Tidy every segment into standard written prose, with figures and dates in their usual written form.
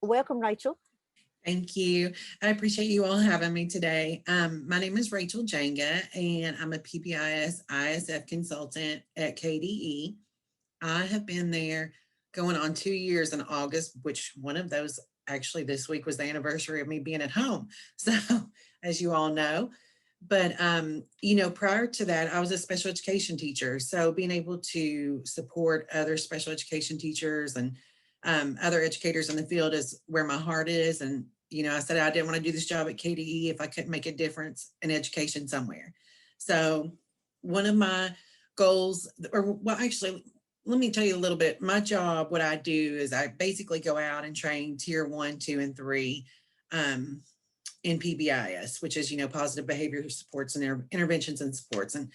Welcome, Rachel. Thank you. I appreciate you all having me today. My name is Rachel Njenga, and I'm a PBIS ISF consultant at KDE. I have been there going on 2 years in August, which one of those actually this week was the anniversary of me being at home. So, as you all know, but prior to that, I was a special education teacher. So, being able to support other special education teachers and other educators in the field is where my heart is. And I said I didn't want to do this job at KDE if I couldn't make a difference in education somewhere. So, one of my goals, or well, actually, let me tell you a little bit. My job, what I do is I basically go out and train tier 1, 2, and 3 um, in PBIS, which is, positive behavior supports and interventions and supports. And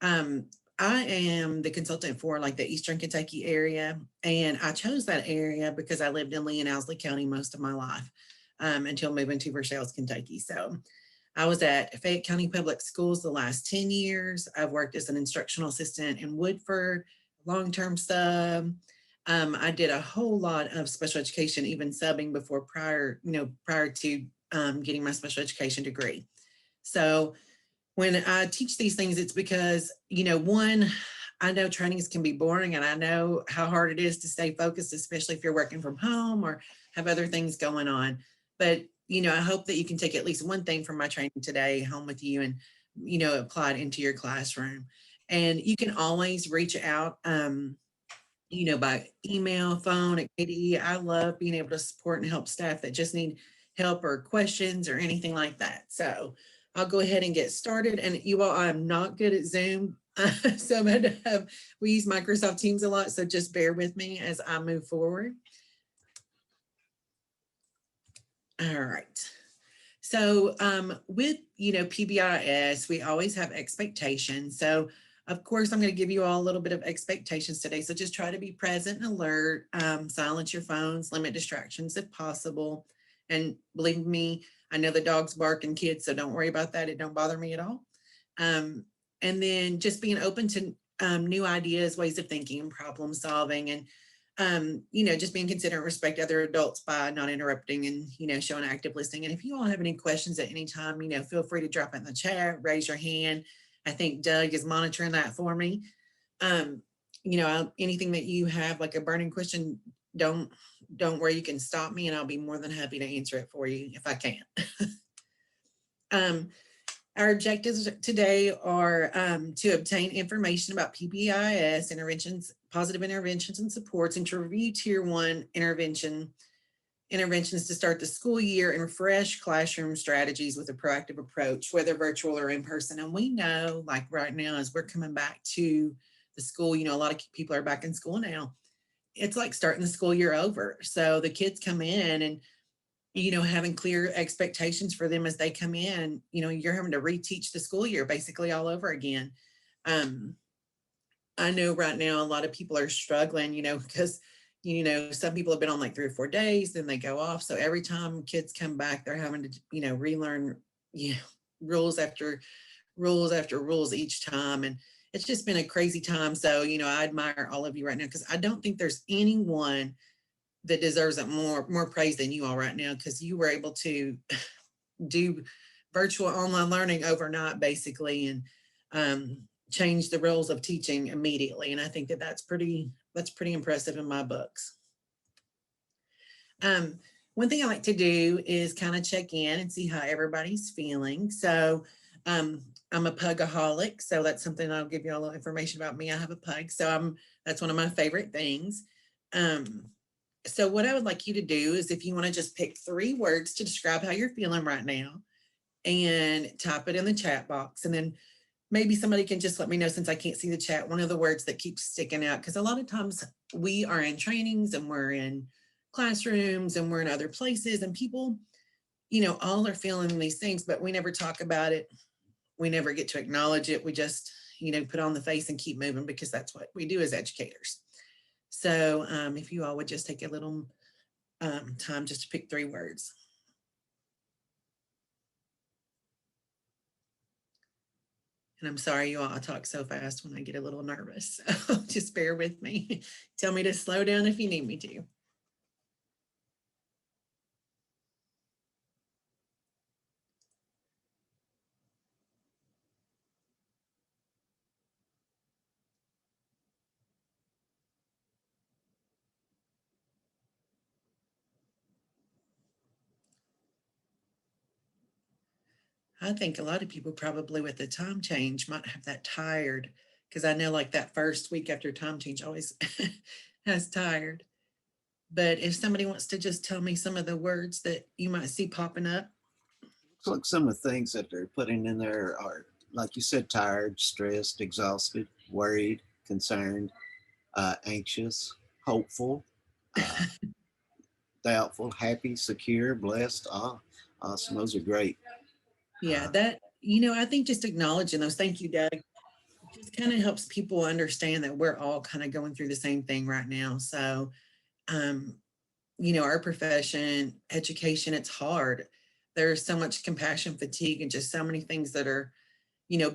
um, I am the consultant for like the Eastern Kentucky area. And I chose that area because I lived in Lee and Owsley County most of my life until moving to Versailles, Kentucky. So I was at Fayette County Public Schools the last 10 years. I've worked as an instructional assistant in Woodford, long-term sub. I did a whole lot of special education, even subbing before prior to getting my special education degree. So when I teach these things, it's because, one, I know trainings can be boring and I know how hard it is to stay focused, especially if you're working from home or have other things going on. But, I hope that you can take at least one thing from my training today home with you and, apply it into your classroom. And you can always reach out, by email, phone at KDE. I love being able to support and help staff that just need help or questions or anything like that. So I'll go ahead and get started. And you all, I'm not good at Zoom. So we use Microsoft Teams a lot. So just bear with me as I move forward. All right. So with, PBIS, we always have expectations. So of course, I'm going to give you all a little bit of expectations today. So just try to be present and alert, silence your phones, limit distractions if possible. And believe me, I know the dogs bark and kids, so don't worry about that. It don't bother me at all. And then just being open to new ideas, ways of thinking and problem solving, and just being considerate and respect other adults by not interrupting and, showing active listening. And if you all have any questions at any time, feel free to drop it in the chat, raise your hand. I think Doug is monitoring that for me. Anything that you have like a burning question, don't worry, you can stop me and I'll be more than happy to answer it for you if I can. Our objectives today are to obtain information about PBIS interventions, positive interventions and supports, and to review tier 1 interventions to start the school year and refresh classroom strategies with a proactive approach, whether virtual or in person. And we know, like right now, as we're coming back to the school, a lot of people are back in school now. It's like starting the school year over. So the kids come in and, having clear expectations for them as they come in, you're having to reteach the school year basically all over again. I know right now a lot of people are struggling, because some people have been on like 3 or 4 days, then they go off. So every time kids come back, they're having to, relearn, rules after rules each time. And it's just been a crazy time. So, I admire all of you right now, because I don't think there's anyone that deserves it more praise than you all right now, because you were able to do virtual online learning overnight, basically, and change the rules of teaching immediately. And I think that's pretty impressive in my books. One thing I like to do is kind of check in and see how everybody's feeling. So I'm a pugaholic, so that's something I'll give you all a little information about me. I have a pug, so that's one of my favorite things. So what I would like you to do is, if you want to just pick 3 words to describe how you're feeling right now and type it in the chat box. And then maybe somebody can just let me know, since I can't see the chat, one of the words that keeps sticking out. Because a lot of times we are in trainings and we're in classrooms and we're in other places, and people, all are feeling these things, but we never talk about it. We never get to acknowledge it. We just, put on the face and keep moving, because that's what we do as educators. So if you all would just take a little time just to pick 3 words. And I'm sorry, you all, I talk so fast when I get a little nervous. So just bear with me. Tell me to slow down if you need me to. I think a lot of people probably with the time change might have that tired, because I know like that first week after time change always has tired. But if somebody wants to just tell me some of the words that you might see popping up. Looks like some of the things that they're putting in there are, like you said, tired, stressed, exhausted, worried, concerned, anxious, hopeful, uh, doubtful, happy, secure, blessed. Awesome. Those are great. Yeah, Uh, that, I think just acknowledging those, thank you, Doug, just kind of helps people understand that we're all kind of going through the same thing right now. So, um, our profession, education, it's hard. There's so much compassion fatigue and just so many things that are,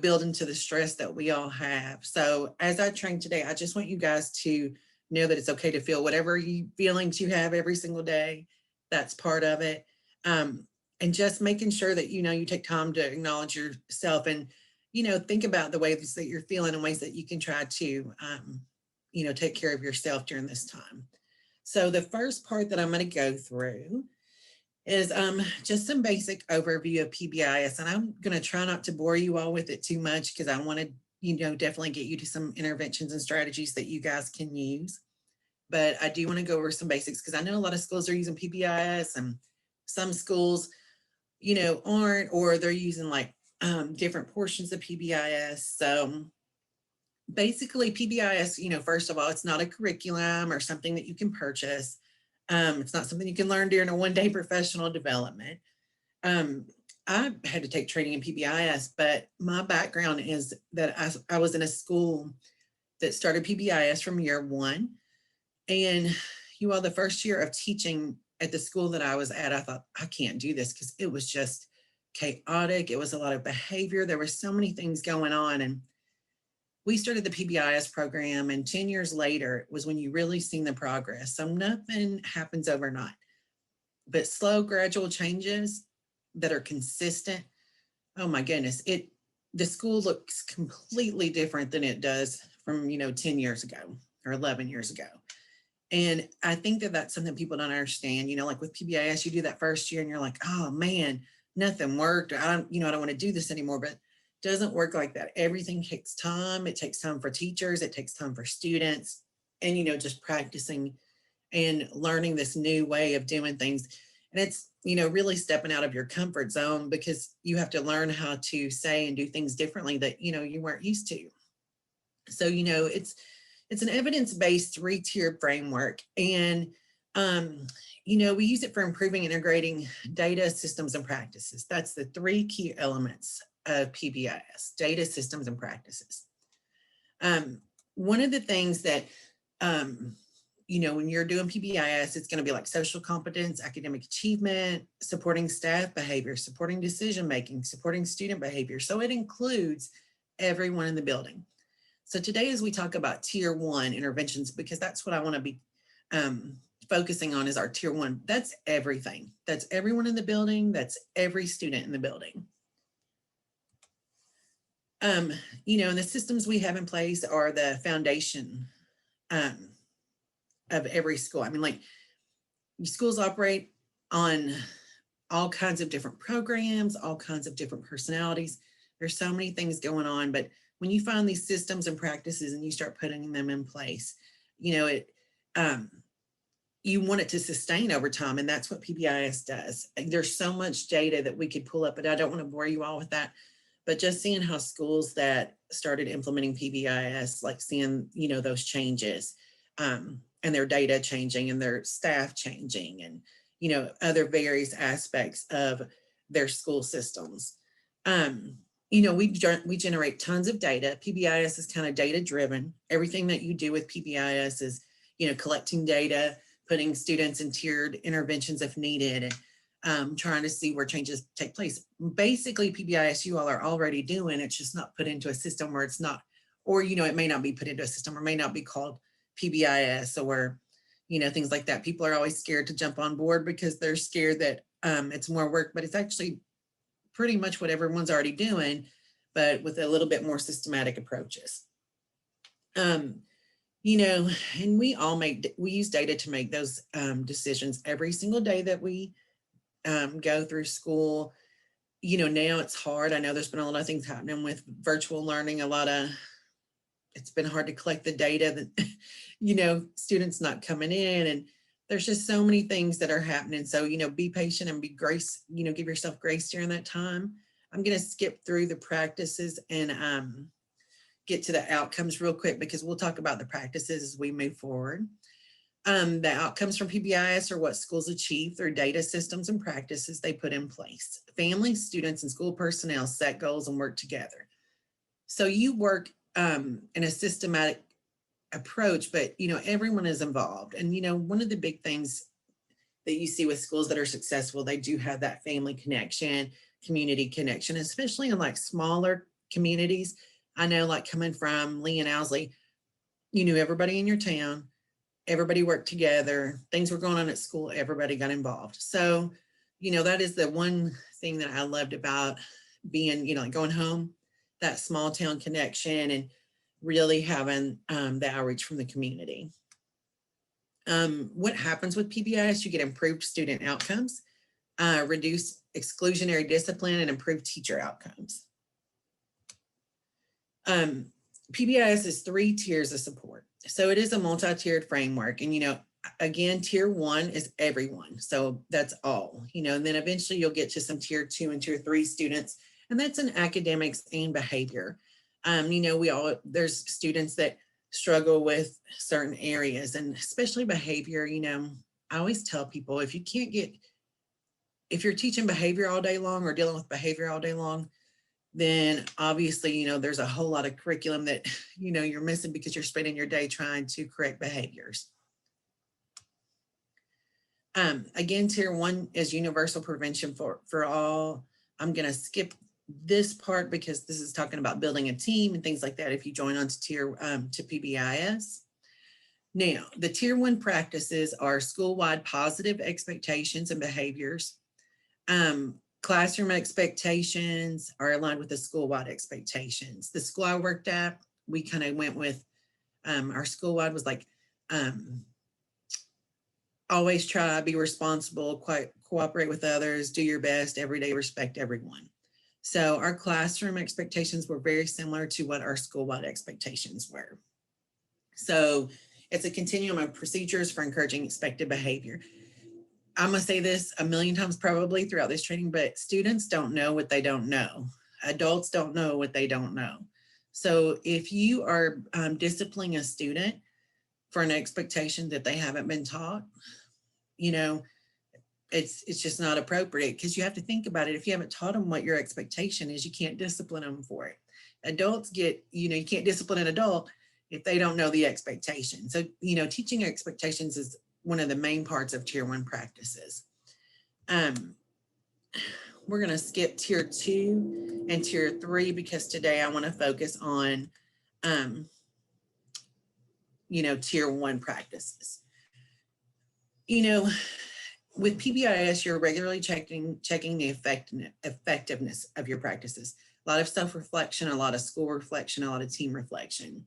built into the stress that we all have. So as I train today, I just want you guys to know that it's okay to feel whatever feelings you have every single day. That's part of it. Um, and just making sure that, you take time to acknowledge yourself and, think about the ways that you're feeling and ways that you can try to, take care of yourself during this time. So the first part that I'm going to go through is just some basic overview of PBIS. And I'm going to try not to bore you all with it too much because I want to, definitely get you to some interventions and strategies that you guys can use. But I do want to go over some basics because I know a lot of schools are using PBIS and some schools, aren't, or they're using like different portions of PBIS. So basically PBIS, first of all, it's not a curriculum or something that you can purchase. It's not something you can learn during a one-day professional development. Um, I had to take training in PBIS, but my background is that I was in a school that started PBIS from year one. And the first year of teaching at the school that I was at, I thought, I can't do this because it was just chaotic. It was a lot of behavior. There were so many things going on. And we started the PBIS program, and 10 years later was when you really seen the progress. So nothing happens overnight, but slow, gradual changes that are consistent. Oh my goodness, the school looks completely different than it does from 10 years ago or 11 years ago. And I think that that's something people don't understand. Like with PBIS, you do that first year and you're like, oh man, nothing worked. I don't want to do this anymore. But it doesn't work like that. Everything takes time. It takes time for teachers. It takes time for students. And, just practicing and learning this new way of doing things. And it's, really stepping out of your comfort zone because you have to learn how to say and do things differently that, you weren't used to. So, it's an evidence-based three-tiered framework. And, we use it for improving integrating data, systems, and practices. That's the three key elements of PBIS: data, systems, and practices. Um, One of the things that, when you're doing PBIS, it's going to be like social competence, academic achievement, supporting staff behavior, supporting decision-making, supporting student behavior. So it includes everyone in the building. So today, as we talk about tier one interventions, because that's what I want to be focusing on is our tier one. That's everything. That's everyone in the building. That's every student in the building. Um, and the systems we have in place are the foundation um, of every school. I mean, like schools operate on all kinds of different programs, all kinds of different personalities. There's so many things going on, but when you find these systems and practices and you start putting them in place, it um, you want it to sustain over time, and that's what PBIS does. There's so much data that we could pull up, but I don't want to bore you all with that. But just seeing how schools that started implementing PBIS, like seeing those changes, and their data changing and their staff changing, and other various aspects of their school systems. We generate tons of data. PBIS is kind of data driven. Everything that you do with PBIS is collecting data, putting students in tiered interventions if needed, and trying to see where changes take place. Basically, PBIS you all are already doing. It's just not put into a system where it's not, or it may not be put into a system or may not be called PBIS or things like that. People are always scared to jump on board because they're scared that it's more work, but it's actually pretty much what everyone's already doing, but with a little bit more systematic approaches. Um, and we use data to make those decisions every single day that we go through school. now it's hard. I know there's been a lot of things happening with virtual learning, it's been hard to collect the data that, students not coming in, and there's just so many things that are happening. So, be patient and be grace, give yourself grace during that time. I'm going to skip through the practices and get to the outcomes real quick because we'll talk about the practices as we move forward. The outcomes from PBIS are what schools achieve through data systems and practices they put in place. Families, students, and school personnel set goals and work together. So you work in a systematic approach, but everyone is involved. And one of the big things that you see with schools that are successful, they do have that family connection, community connection, especially in like smaller communities. I know, like coming from Lee and Owsley, you knew everybody in your town, everybody worked together, things were going on at school, everybody got involved. So, that is the one thing that I loved about being, like going home, that small town connection and really having the outreach from the community. What happens with PBIS? You get improved student outcomes, reduce exclusionary discipline, and improved teacher outcomes. PBIS is 3 tiers of support. So it is a multi-tiered framework. And, again, tier 1 is everyone. So that's all, and then eventually you'll get to some tier 2 and tier 3 students. And that's in academics and behavior. There's students that struggle with certain areas, and especially behavior. I always tell people, if you're teaching behavior all day long or dealing with behavior all day long, then obviously, there's a whole lot of curriculum that, you're missing because you're spending your day trying to correct behaviors. Again, tier 1 is universal prevention for all. I'm going to skip this part because this is talking about building a team and things like that if you join on to to PBIS. Now, the tier 1 practices are school-wide positive expectations and behaviors. Classroom expectations are aligned with the school-wide expectations. The school I worked at, we kind of went with our school-wide was like always try, be responsible, cooperate with others, do your best, every day respect everyone. So our classroom expectations were very similar to what our school-wide expectations were. So it's a continuum of procedures for encouraging expected behavior. I'm going to say this a million times probably throughout this training, but students don't know what they don't know. Adults don't know what they don't know. So if you are disciplining a student for an expectation that they haven't been taught, it's just not appropriate, because you have to think about it. If you haven't taught them what your expectation is, you can't discipline them for it. Adults get, you can't discipline an adult if they don't know the expectation. So, teaching expectations is one of the main parts of tier 1 practices. We're going to skip tier 2 and tier 3 because today I want to focus on, tier 1 practices. With PBIS, you're regularly checking the effectiveness of your practices. A lot of self-reflection, a lot of school reflection, a lot of team reflection.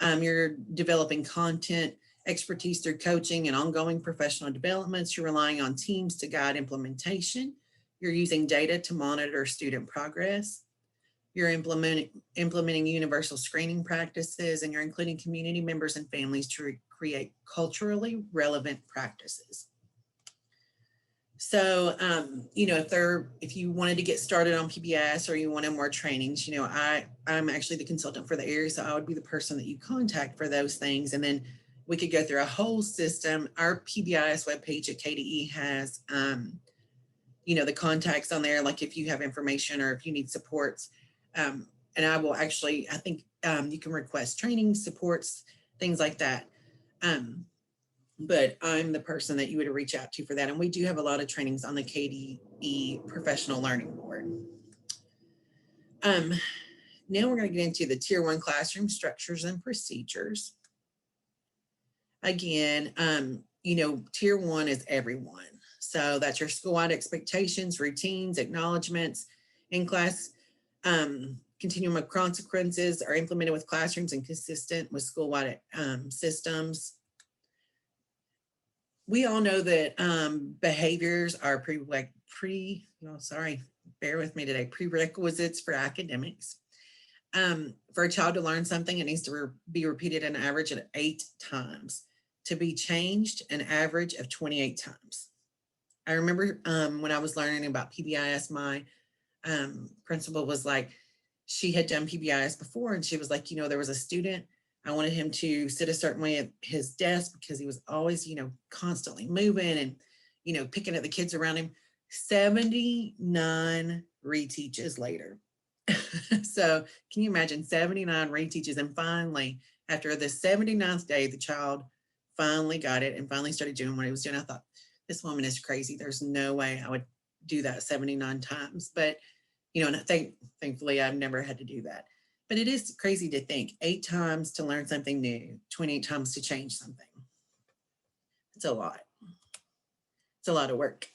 You're developing content, expertise through coaching and ongoing professional developments. You're relying on teams to guide implementation. You're using data to monitor student progress. You're implementing universal screening practices, and you're including community members and families to create culturally relevant practices. So, if you wanted to get started on PBIS or you wanted more trainings, I'm actually the consultant for the area, so I would be the person that you contact for those things. And then we could go through a whole system. Our PBIS webpage at KDE has, the contacts on there, like if you have information or if you need supports. And I will actually, I think you can request training, supports, things like that. But I'm the person that you would reach out to for that. And we do have a lot of trainings on the KDE Professional Learning Board. Now we're going to get into the tier 1 classroom structures and procedures. Again, tier 1 is everyone. So that's your school-wide expectations, routines, acknowledgements, in-class continuum of consequences are implemented with classrooms and consistent with school-wide systems. We all know that behaviors are bear with me today, prerequisites for academics. For a child to learn something, it needs to be repeated an average of 8 times, to be changed an average of 28 times. I remember when I was learning about PBIS, my principal was like, she had done PBIS before, and she was like, there was a student, I wanted him to sit a certain way at his desk because he was always, constantly moving and, picking at the kids around him. 79 reteaches later. So can you imagine 79 reteaches? And finally, after the 79th day, the child finally got it and finally started doing what he was doing. I thought, this woman is crazy. There's no way I would do that 79 times. But, and thankfully I've never had to do that. But it is crazy to think 8 times to learn something new, 28 times to change something. It's a lot. It's a lot of work.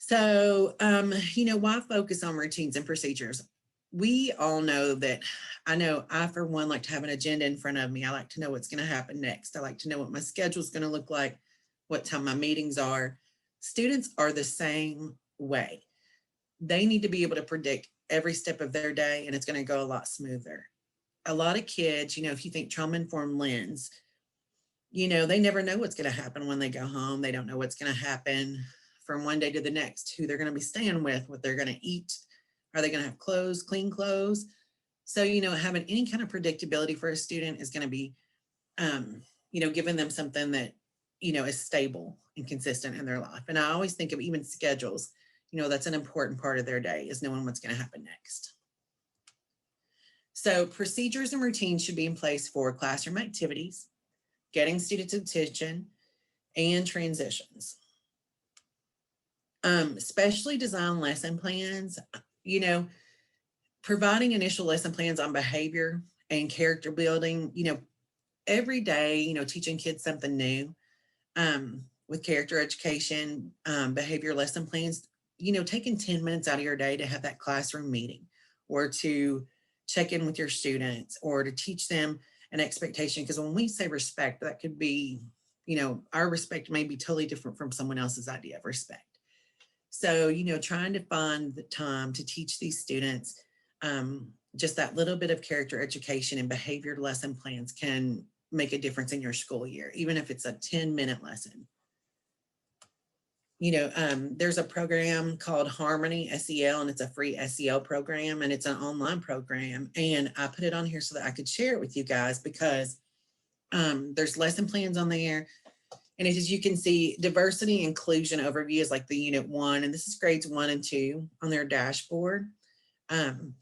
So, why focus on routines and procedures? We all know that, I know I, for one, like to have an agenda in front of me. I like to know what's going to happen next. I like to know what my schedule is going to look like, what time my meetings are. Students are the same way. They need to be able to predict every step of their day, and it's going to go a lot smoother. A lot of kids, if you think trauma-informed lens, they never know what's going to happen when they go home. They don't know what's going to happen from one day to the next, who they're going to be staying with, what they're going to eat. Are they going to have clothes, clean clothes? So, having any kind of predictability for a student is going to be, giving them something that, is stable and consistent in their life. And I always think of even schedules, that's an important part of their day, is knowing what's going to happen next. So procedures and routines should be in place for classroom activities, getting students' attention, and transitions. Specially designed lesson plans, providing initial lesson plans on behavior and character building, every day, teaching kids something new, with character education, behavior lesson plans, taking 10 minutes out of your day to have that classroom meeting, or to check in with your students, or to teach them an expectation. Because when we say respect, that could be, our respect may be totally different from someone else's idea of respect. So, trying to find the time to teach these students just that little bit of character education and behavior lesson plans can make a difference in your school year, even if it's a 10-minute lesson. There's a program called Harmony SEL, and it's a free SEL program, and it's an online program. And I put it on here so that I could share it with you guys, because there's lesson plans on there. And as you can see, diversity inclusion overview is like the unit 1, and this is grades 1 and 2 on their dashboard.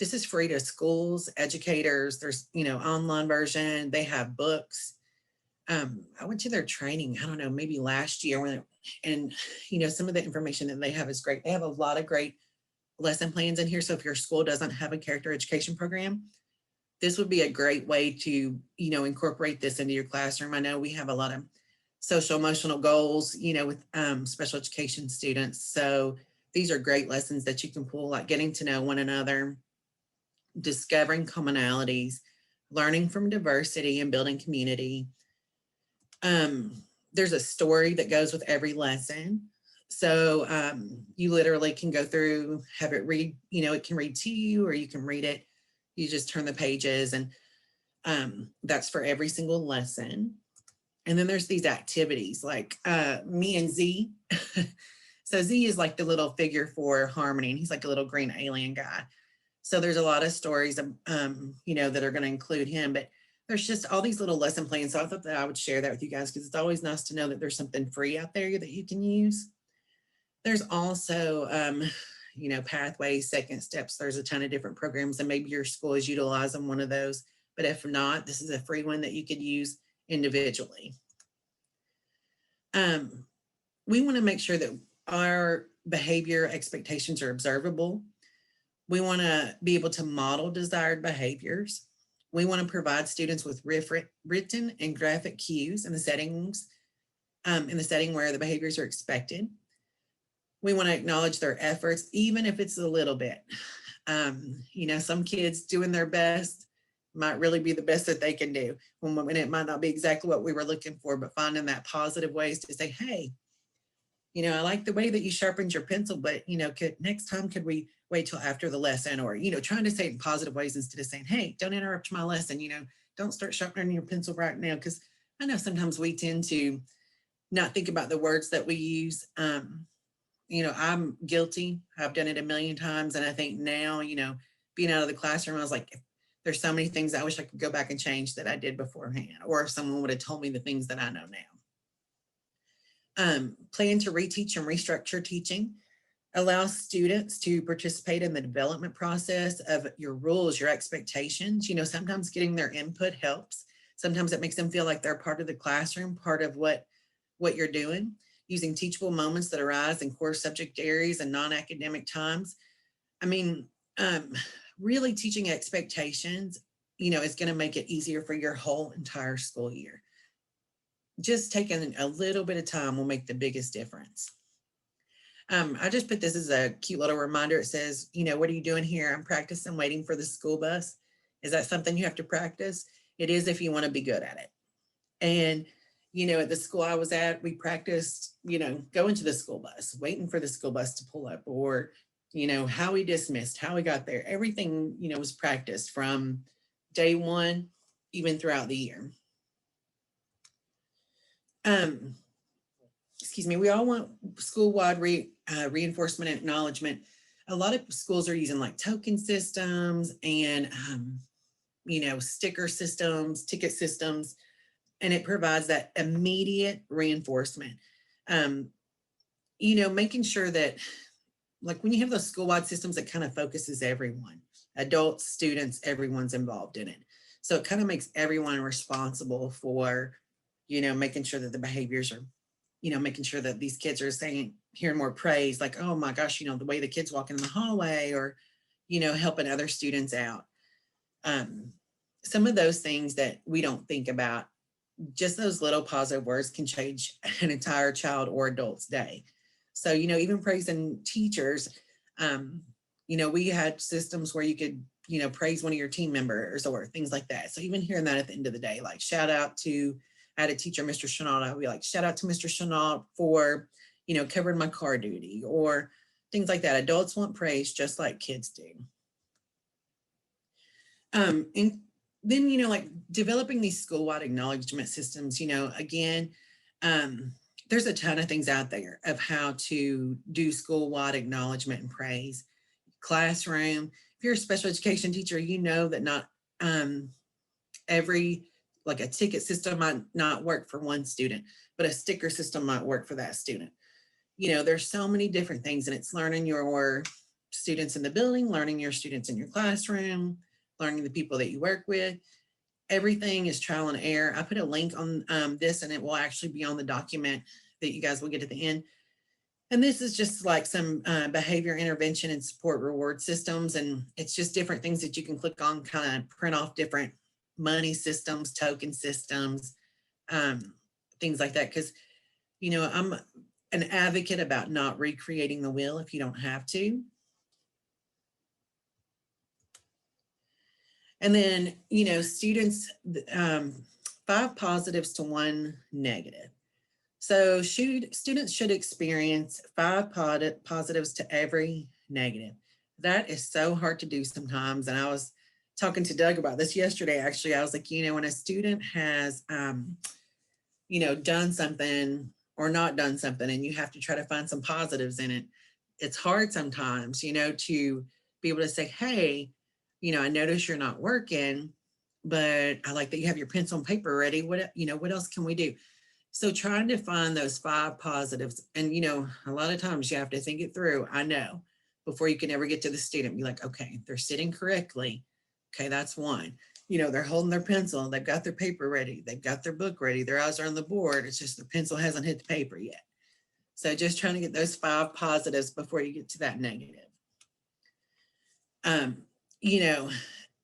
This is free to schools, educators. There's, online version. They have books. I went to their training, I don't know, maybe last year, and some of the information that they have is great. They have a lot of great lesson plans in here. So if your school doesn't have a character education program, this would be a great way to, incorporate this into your classroom. I know we have a lot of social emotional goals, with special education students. So these are great lessons that you can pull, like getting to know one another, discovering commonalities, learning from diversity, and building community. There's a story that goes with every lesson. So you literally can go through, have it read, it can read to you, or you can read it. You just turn the pages, and that's for every single lesson. And then there's these activities like me and Z. So Z is like the little figure for Harmony, and he's like a little green alien guy. So there's a lot of stories, that are going to include him, but there's just all these little lesson plans. So I thought that I would share that with you guys, because it's always nice to know that there's something free out there that you can use. There's also, pathways, second steps. There's a ton of different programs, and maybe your school is utilizing one of those. But if not, this is a free one that you could use individually. We want to make sure that our behavior expectations are observable. We want to be able to model desired behaviors. We want to provide students with written and graphic cues in the settings, in the setting where the behaviors are expected. We want to acknowledge their efforts, even if it's a little bit. Some kids doing their best might really be the best that they can do, when it might not be exactly what we were looking for, but finding that positive ways to say, hey, I like the way that you sharpened your pencil, but, next time, could we wait till after the lesson? Or, trying to say it in positive ways instead of saying, hey, don't interrupt my lesson, don't start sharpening your pencil right now. Because I know sometimes we tend to not think about the words that we use. I'm guilty. I've done it a million times. And I think now, being out of the classroom, I was like, there's so many things I wish I could go back and change that I did beforehand, or if someone would have told me the things that I know now. Plan to reteach and restructure teaching. Allow students to participate in the development process of your rules, your expectations. Sometimes getting their input helps. Sometimes it makes them feel like they're part of the classroom, part of what you're doing. Using teachable moments that arise in core subject areas and non-academic times. I mean, really teaching expectations, is going to make it easier for your whole entire school year. Just taking a little bit of time will make the biggest difference. I just put this as a cute little reminder. It says, what are you doing here? I'm practicing waiting for the school bus. Is that something you have to practice? It is if you want to be good at it. And, at the school I was at, we practiced, going to the school bus, waiting for the school bus to pull up, or, how we dismissed, how we got there. Everything, was practiced from day one, even throughout the year. Excuse me, we all want school-wide reinforcement and acknowledgement. A lot of schools are using like token systems and, sticker systems, ticket systems, and it provides that immediate reinforcement. Making sure that, like when you have those school-wide systems, it kind of focuses everyone, adults, students, everyone's involved in it. So it kind of makes everyone responsible for, making sure that the behaviors are, making sure that these kids are hearing more praise, like, oh my gosh, the way the kids walk in the hallway, or, helping other students out. Some of those things that we don't think about, just those little positive words can change an entire child or adult's day. So, even praising teachers, we had systems where you could, praise one of your team members or things like that. So even hearing that at the end of the day, like shout out to, I had a teacher, Mr. Chenault, I would be like, shout out to Mr. Chenault for, covering my car duty, or things like that. Adults want praise just like kids do. And then, like developing these school-wide acknowledgement systems, again, there's a ton of things out there of how to do school-wide acknowledgement and praise. Classroom, if you're a special education teacher, that not every, like a ticket system might not work for one student, but a sticker system might work for that student. There's so many different things, and it's learning your students in the building, learning your students in your classroom, learning the people that you work with. Everything is trial and error. I put a link on this, and it will actually be on the document that you guys will get at the end. And this is just like some behavior intervention and support reward systems. And it's just different things that you can click on, kind of print off different money systems, token systems, things like that. Because, I'm an advocate about not recreating the wheel if you don't have to. And then, students, 5 positives to 1 negative. So students should experience 5 positives to every negative. That is so hard to do sometimes. And I was talking to Doug about this yesterday, actually. I was like, when a student has, done something or not done something, and you have to try to find some positives in it, it's hard sometimes, to be able to say, hey, I notice you're not working, but I like that you have your pencil and paper ready. What else can we do? So trying to find those 5 positives, and, a lot of times you have to think it through, I know, before you can ever get to the student, be like, okay, they're sitting correctly. Okay, that's 1. They're holding their pencil, they've got their paper ready, they've got their book ready, their eyes are on the board. It's just the pencil hasn't hit the paper yet. So just trying to get those 5 positives before you get to that negative.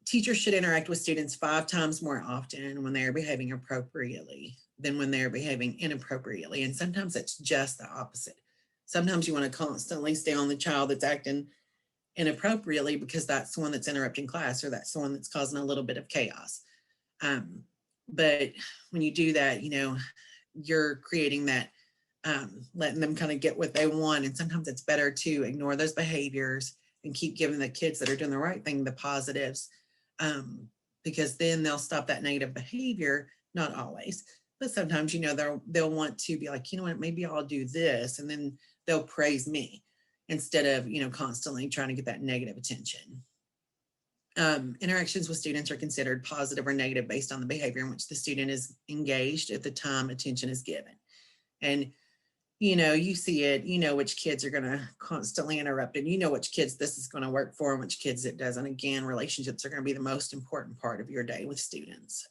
Teachers should interact with students 5 times more often when they're behaving appropriately than when they're behaving inappropriately. And sometimes it's just the opposite. Sometimes you want to constantly stay on the child that's acting inappropriately because that's the one that's interrupting class, or that's the one that's causing a little bit of chaos. But when you do that, you're creating that letting them kind of get what they want. And sometimes it's better to ignore those behaviors and keep giving the kids that are doing the right thing the positives, because then they'll stop that negative behavior. Not always, but sometimes, they'll want to be like, you know what, maybe I'll do this, and then they'll praise me instead of constantly trying to get that negative attention. Interactions with students are considered positive or negative based on the behavior in which the student is engaged at the time attention is given. And you see it, which kids are going to constantly interrupt, and which kids this is going to work for and which kids it doesn't. Again, relationships are going to be the most important part of your day with students.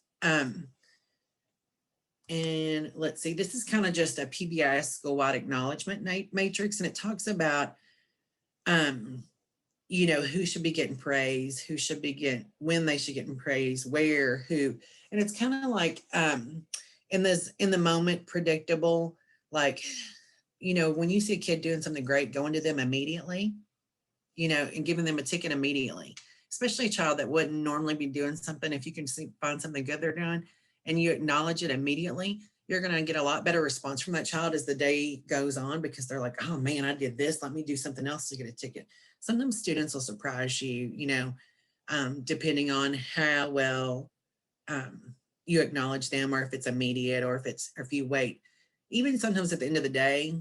And let's see, this is kind of just a PBIS school-wide acknowledgement matrix, and it talks about, who should be getting praise, who should be getting, when they should get praise, where, who, and it's kind of like in the moment, predictable, like, when you see a kid doing something great, going to them immediately, and giving them a ticket immediately, especially a child that wouldn't normally be doing something. If you can find something good they're doing and you acknowledge it immediately, you're going to get a lot better response from that child as the day goes on, because they're like, oh man, I did this. Let me do something else to get a ticket. Sometimes students will surprise you, depending on how well you acknowledge them, or if it's immediate, or if you wait. Even sometimes at the end of the day,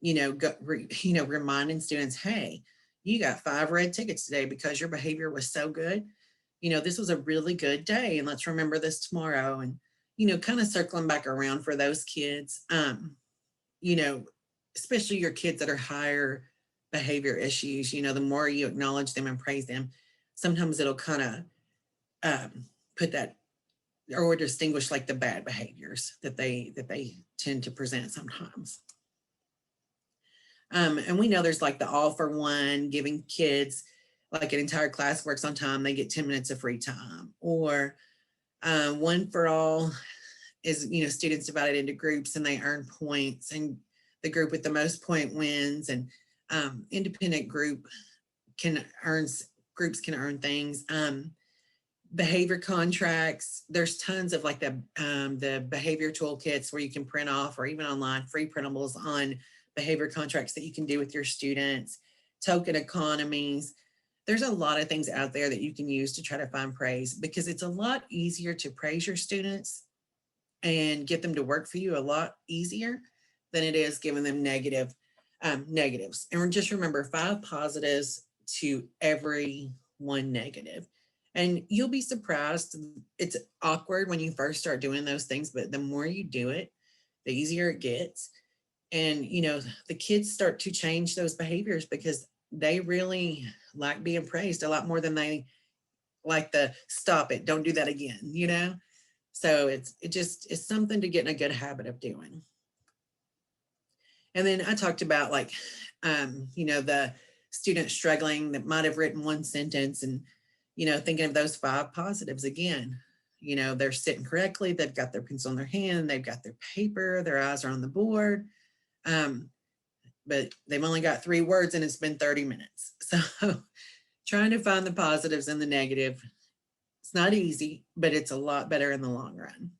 reminding students, hey, you got 5 red tickets today because your behavior was so good. This was a really good day, and let's remember this tomorrow. And, kind of circling back around for those kids, especially your kids that are higher behavior issues, the more you acknowledge them and praise them, sometimes it'll kind of put that or distinguish like the bad behaviors that they tend to present sometimes. And we know there's like the all for one, giving kids like an entire class works on time, they get 10 minutes of free time. Or one for all is, students divided into groups and they earn points, and the group with the most point wins. And independent groups can earn things. Behavior contracts, there's tons of like the behavior toolkits where you can print off, or even online free printables on behavior contracts that you can do with your students. Token economies, there's a lot of things out there that you can use to try to find praise, because it's a lot easier to praise your students and get them to work for you a lot easier than it is giving them negatives. And just remember, 5 positives to every 1 negative. And you'll be surprised. It's awkward when you first start doing those things, but the more you do it, the easier it gets. And, the kids start to change those behaviors because they really like being praised a lot more than they like the stop it, don't do that again, So it's something to get in a good habit of doing. And then I talked about like, the student struggling that might have written 1 sentence, and, thinking of those 5 positives again. They're sitting correctly, they've got their pencil in their hand, they've got their paper, their eyes are on the board. But they've only got 3 words and it's been 30 minutes. So trying to find the positives and the negative, it's not easy, but it's a lot better in the long run.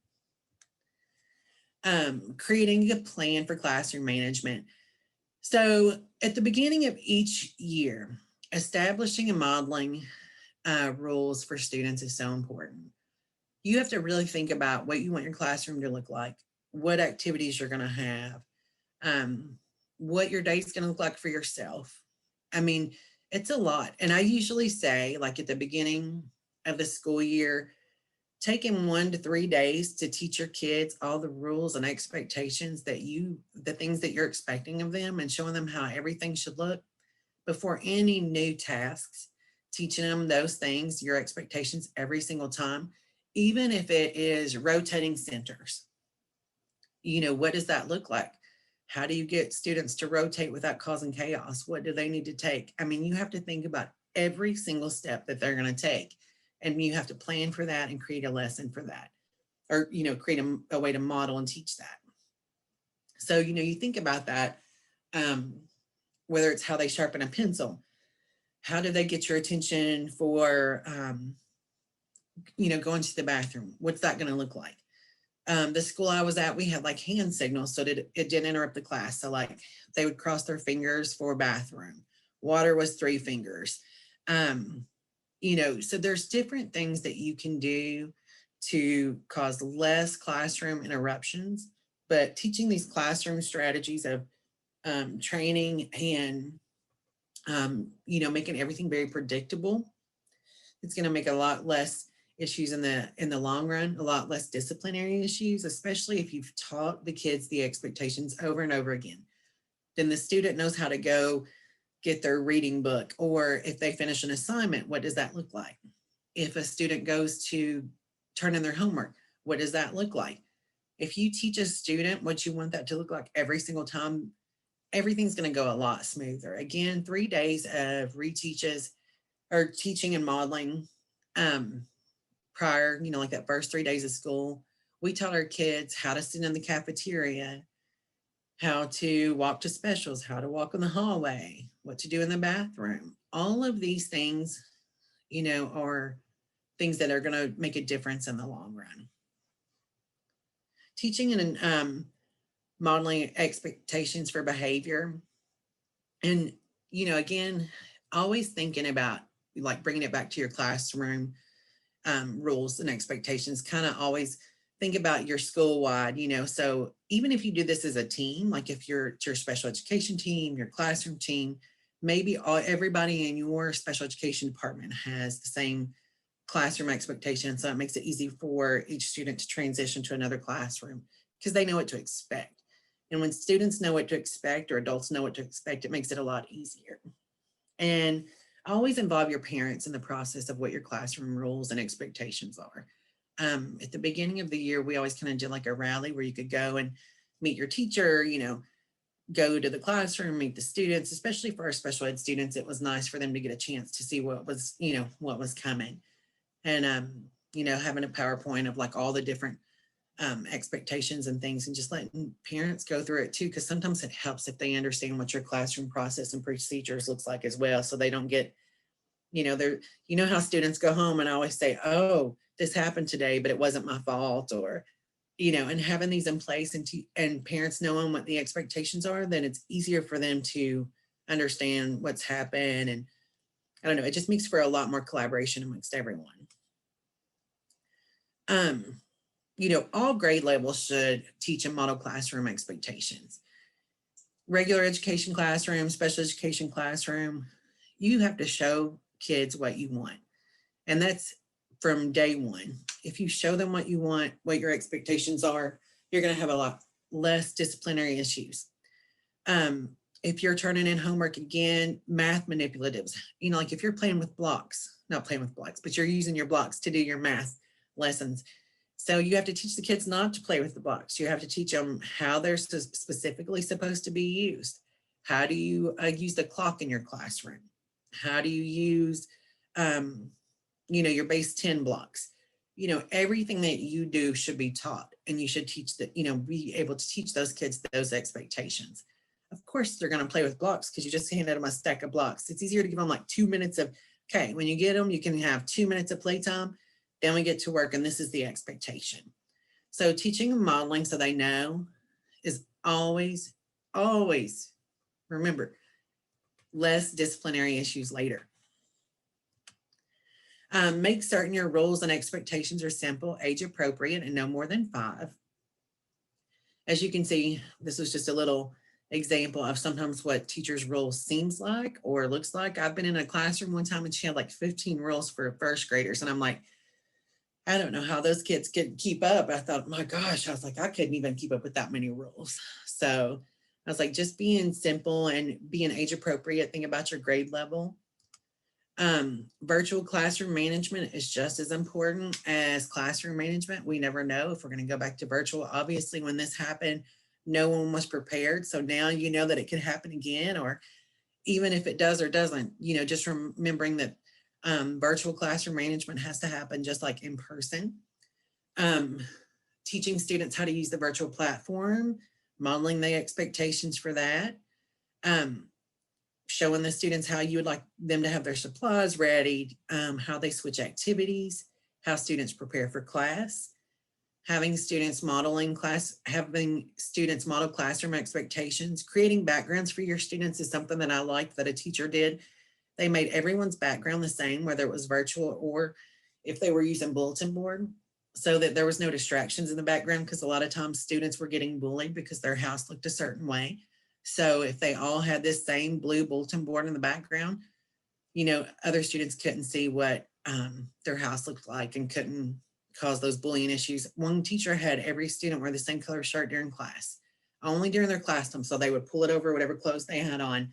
Creating a plan for classroom management. So at the beginning of each year, establishing and modeling rules for students is so important. You have to really think about what you want your classroom to look like, what activities you're going to have, what your day's going to look like for yourself. I mean, it's a lot. And I usually say, like at the beginning of the school year, taking 1 to 3 days to teach your kids all the rules and expectations the things that you're expecting of them, and showing them how everything should look before any new tasks, teaching them those things, your expectations every single time, even if it is rotating centers. What does that look like? How do you get students to rotate without causing chaos? What do they need to take? I mean, you have to think about every single step that they're going to take, and you have to plan for that and create a lesson for that, or, create a way to model and teach that. So, you think about that, whether it's how they sharpen a pencil, how do they get your attention for, going to the bathroom? What's that going to look like? The school I was at, we had like hand signals so that it didn't interrupt the class. So like they would cross their fingers for bathroom. Water was 3 fingers. Um, so there's different things that you can do to cause less classroom interruptions, but teaching these classroom strategies of training and making everything very predictable, it's going to make a lot less issues in the long run, a lot less disciplinary issues, especially if you've taught the kids the expectations over and over again. Then the student knows how to go get their reading book, or if they finish an assignment, what does that look like? If a student goes to turn in their homework, what does that look like? If you teach a student what you want that to look like every single time, everything's going to go a lot smoother. Again, 3 days of reteaches or teaching and modeling prior, like that first 3 days of school. We taught our kids how to sit in the cafeteria, how to walk to specials, how to walk in the hallway, what to do in the bathroom. All of these things, are things that are going to make a difference in the long run. Teaching and modeling expectations for behavior. And, again, always thinking about like bringing it back to your classroom rules and expectations, kind of always think about your school wide, so even if you do this as a team, like if it's your special education team, your classroom team, maybe everybody in your special education department has the same classroom expectations. So it makes it easy for each student to transition to another classroom because they know what to expect. And when students know what to expect or adults know what to expect, it makes it a lot easier. And always involve your parents in the process of what your classroom rules and expectations are. At the beginning of the year, we always kind of did like a rally where you could go and meet your teacher, go to the classroom, meet the students, especially for our special ed students. It was nice for them to get a chance to see what was coming. And, having a PowerPoint of like all the different expectations and things, and just letting parents go through it too, because sometimes it helps if they understand what your classroom process and procedures looks like as well, so they don't get, they're, how students go home and always say, oh, this happened today, but it wasn't my fault, or, and having these in place and parents knowing what the expectations are, then it's easier for them to understand what's happened. And I don't know, it just makes for a lot more collaboration amongst everyone. All grade levels should teach and model classroom expectations. Regular education classroom, special education classroom, you have to show kids what you want. And that's from day one. If you show them what you want, what your expectations are, you're going to have a lot less disciplinary issues. If you're turning in homework again, math manipulatives, like if you're playing with blocks, not playing with blocks, but you're using your blocks to do your math lessons. So you have to teach the kids not to play with the blocks. You have to teach them how they're specifically supposed to be used. How do you use the clock in your classroom? How do you use, your base 10 blocks? Everything that you do should be taught, and you should teach that, be able to teach those kids those expectations. Of course, they're going to play with blocks because you just handed them a stack of blocks. It's easier to give them like 2 minutes of, okay, when you get them, you can have 2 minutes of playtime. Then we get to work, and this is the expectation. So teaching and modeling so they know is always, always, remember, less disciplinary issues later. Make certain your rules and expectations are simple, age appropriate, and no more than 5. As you can see, this was just a little example of sometimes what teachers' rules seems like or looks like. I've been in a classroom one time and she had like 15 rules for first graders. And I'm like, I don't know how those kids could keep up. I thought, my gosh, I was like, I couldn't even keep up with that many rules. So I was like, just being simple and being age appropriate, think about your grade level. Virtual classroom management is just as important as classroom management. We never know if we're going to go back to virtual. Obviously, when this happened, no one was prepared. So now you know that it could happen again, or even if it does or doesn't, just remembering that virtual classroom management has to happen just like in person. Teaching students how to use the virtual platform, modeling the expectations for that, showing the students how you would like them to have their supplies ready, how they switch activities, how students prepare for class, having students model classroom expectations, creating backgrounds for your students is something that I liked that a teacher did. They made everyone's background the same, whether it was virtual or if they were using bulletin board, so that there was no distractions in the background, because a lot of times students were getting bullied because their house looked a certain way. So if they all had this same blue bulletin board in the background, other students couldn't see what their house looked like and couldn't cause those bullying issues. One teacher had every student wear the same color shirt during class, only during their class time. So they would pull it over whatever clothes they had on,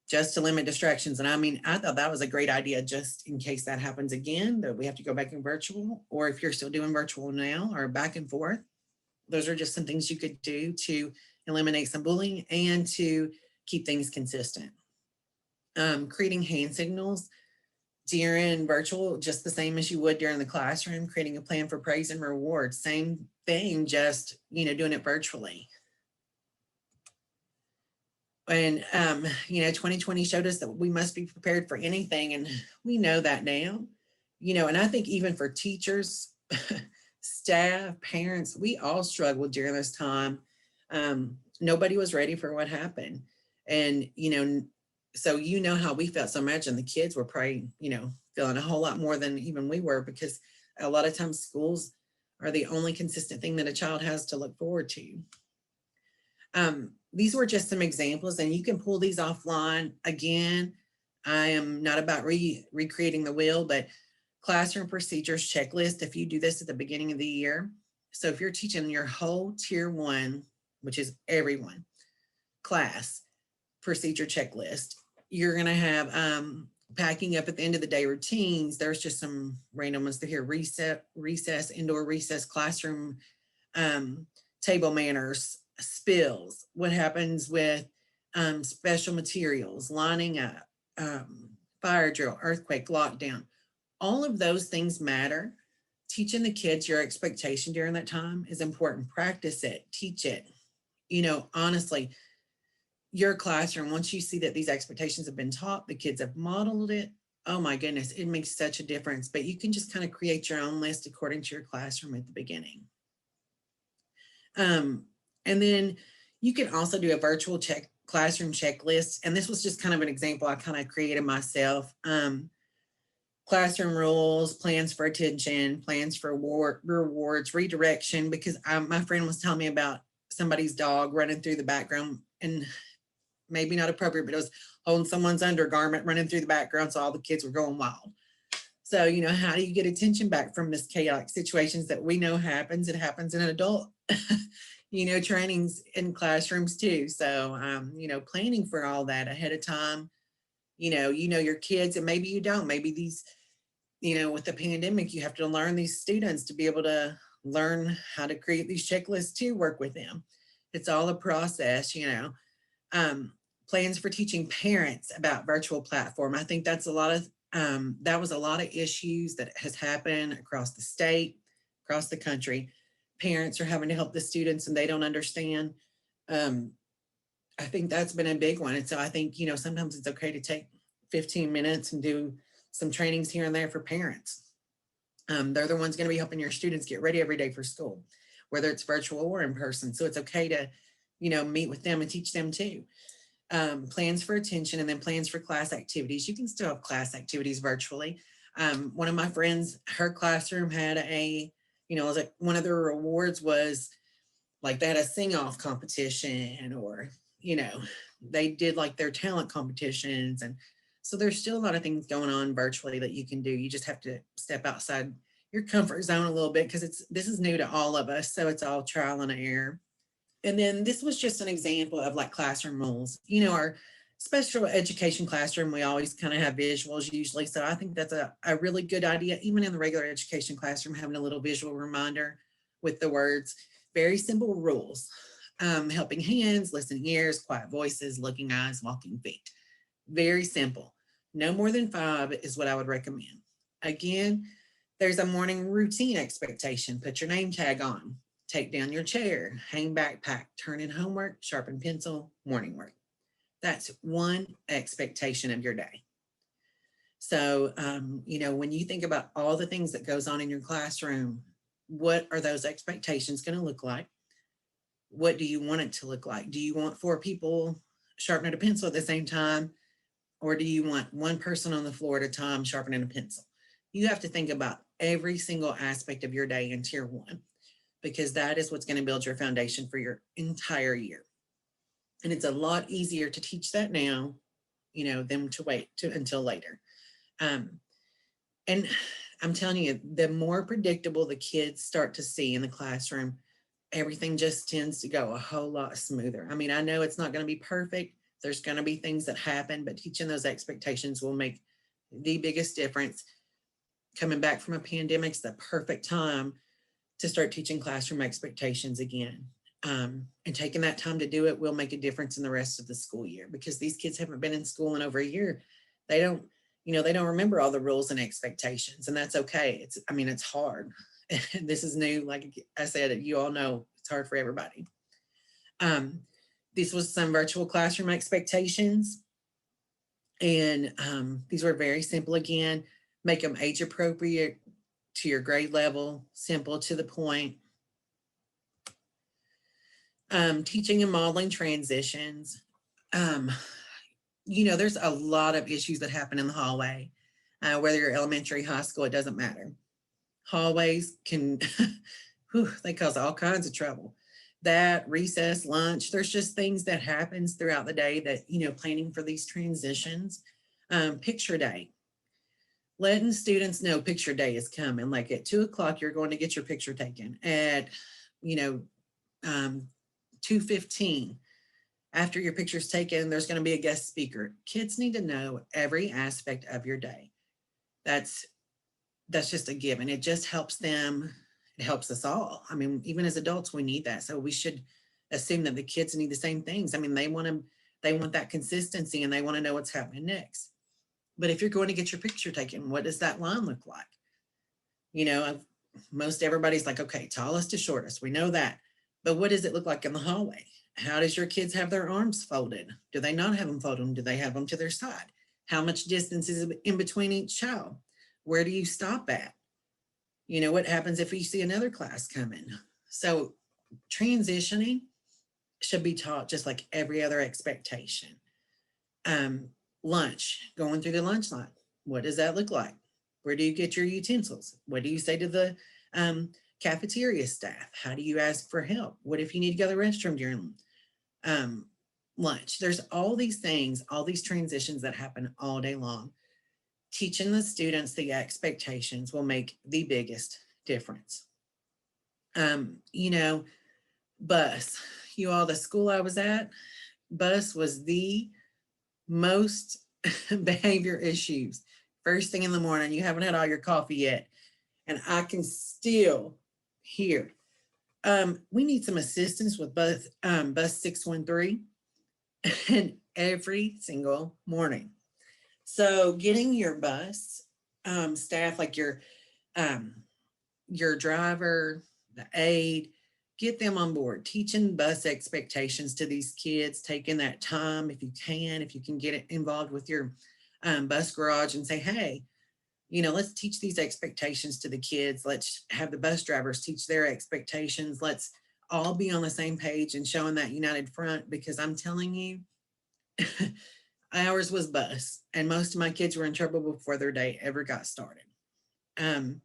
just to limit distractions. And I mean, I thought that was a great idea, just in case that happens again, that we have to go back in virtual, or if you're still doing virtual now or back and forth. Those are just some things you could do to eliminate some bullying and to keep things consistent. Creating hand signals during virtual, just the same as you would during the classroom. Creating a plan for praise and reward, same thing, just doing it virtually. And 2020 showed us that we must be prepared for anything, and we know that now. And I think even for teachers, staff, parents, we all struggled during this time. Nobody was ready for what happened, and so how we felt. So imagine the kids were probably feeling a whole lot more than even we were, because a lot of times schools are the only consistent thing that a child has to look forward to. These were just some examples, and you can pull these offline. Again, I am not about recreating the wheel, but classroom procedures checklist, if you do this at the beginning of the year. So if you're teaching your whole tier 1, which is everyone, class procedure checklist, you're going to have packing up at the end of the day routines. There's just some random ones here: recess, indoor recess, classroom, table manners, spills, what happens with special materials, lining up, fire drill, earthquake, lockdown. All of those things matter. Teaching the kids your expectation during that time is important. Practice it, teach it. Honestly, your classroom, once you see that these expectations have been taught, the kids have modeled it, oh my goodness, it makes such a difference. But you can just kind of create your own list according to your classroom at the beginning. And then you can also do a virtual classroom checklist. And this was just kind of an example I kind of created myself. Classroom rules, plans for attention, plans for rewards, redirection, because my friend was telling me about somebody's dog running through the background, and maybe not appropriate, but it was holding someone's undergarment, running through the background. So all the kids were going wild. So, how do you get attention back from this chaotic situations that we know happens? It happens in an adult, trainings in classrooms too. So, planning for all that ahead of time, your kids, and maybe you don't, maybe these, with the pandemic, you have to learn these students to be able to learn how to create these checklists to work with them. It's all a process, plans for teaching parents about virtual platform. I think that's a lot of, that was a lot of issues that has happened across the state, across the country. Parents are having to help the students and they don't understand. I think that's been a big one. And so I think, sometimes it's okay to take 15 minutes and do some trainings here and there for parents. They're the ones going to be helping your students get ready every day for school, whether it's virtual or in person. So it's okay to, meet with them and teach them too. Plans for attention, and then plans for class activities. You can still have class activities virtually. One of my friends, her classroom had one of their rewards was like they had a sing-off competition, or, they did like their talent competitions. And so there's still a lot of things going on virtually that you can do. You just have to step outside your comfort zone a little bit, because this is new to all of us. So it's all trial and error. And then this was just an example of like classroom rules. Our special education classroom, we always kind of have visuals usually. So I think that's a really good idea. Even in the regular education classroom, having a little visual reminder with the words, very simple rules. Helping hands, listening ears, quiet voices, looking eyes, walking feet. Very simple. No more than 5 is what I would recommend. Again, there's a morning routine expectation. Put your name tag on. Take down your chair, hang backpack, turn in homework, sharpen pencil, morning work. That's one expectation of your day. So, when you think about all the things that goes on in your classroom, what are those expectations going to look like? What do you want it to look like? Do you want four people sharpening a pencil at the same time? Or do you want one person on the floor at a time sharpening a pencil? You have to think about every single aspect of your day in tier one, because that is what's going to build your foundation for your entire year. And it's a lot easier to teach that now, than to wait until later. Um, and I'm telling you, the more predictable the kids start to see in the classroom, everything just tends to go a whole lot smoother. I mean, I know it's not going to be perfect. There's going to be things that happen, but teaching those expectations will make the biggest difference. Coming back from a pandemic's the perfect time to start teaching classroom expectations again. And taking that time to do it will make a difference in the rest of the school year, because these kids haven't been in school in over a year. They don't, they don't remember all the rules and expectations, and that's okay. It's hard. This is new. Like I said, you all know it's hard for everybody. This was some virtual classroom expectations. And these were very simple again. Make them age appropriate to your grade level, simple to the point. Teaching and modeling transitions. There's a lot of issues that happen in the hallway. Whether you're elementary, high school, it doesn't matter. Hallways can, they cause all kinds of trouble. That, recess, lunch, there's just things that happens throughout the day that, planning for these transitions. Picture day. Letting students know picture day is coming. Like at 2:00, you're going to get your picture taken. At, 2:15, after your picture's taken, there's going to be a guest speaker. Kids need to know every aspect of your day. That's just a given. It just helps them. It helps us all. I mean, even as adults, we need that. So we should assume that the kids need the same things. I mean, they want that consistency, and they want to know what's happening next. But if you're going to get your picture taken, what does that line look like? Most everybody's like, okay, tallest to shortest. We know that. But what does it look like in the hallway? How does your kids have their arms folded? Do they not have them folded? Do they have them to their side? How much distance is in between each child? Where do you stop at? What happens if you see another class coming? So transitioning should be taught just like every other expectation. Lunch, going through the lunch line. What does that look like? Where do you get your utensils? What do you say to the cafeteria staff? How do you ask for help? What if you need to go to the restroom during lunch? There's all these things, all these transitions that happen all day long. Teaching the students the expectations will make the biggest difference. Bus. The school I was at, bus was the most behavior issues. First thing in the morning, you haven't had all your coffee yet, and I can still hear. We need some assistance with bus 613 and every single morning. So getting your bus staff, like your driver, the aide, get them on board, teaching bus expectations to these kids, taking that time if you can get it involved with your bus garage and say, hey, let's teach these expectations to the kids. Let's have the bus drivers teach their expectations. Let's all be on the same page and showing that united front, because I'm telling you, ours was bus, and most of my kids were in trouble before their day ever got started. And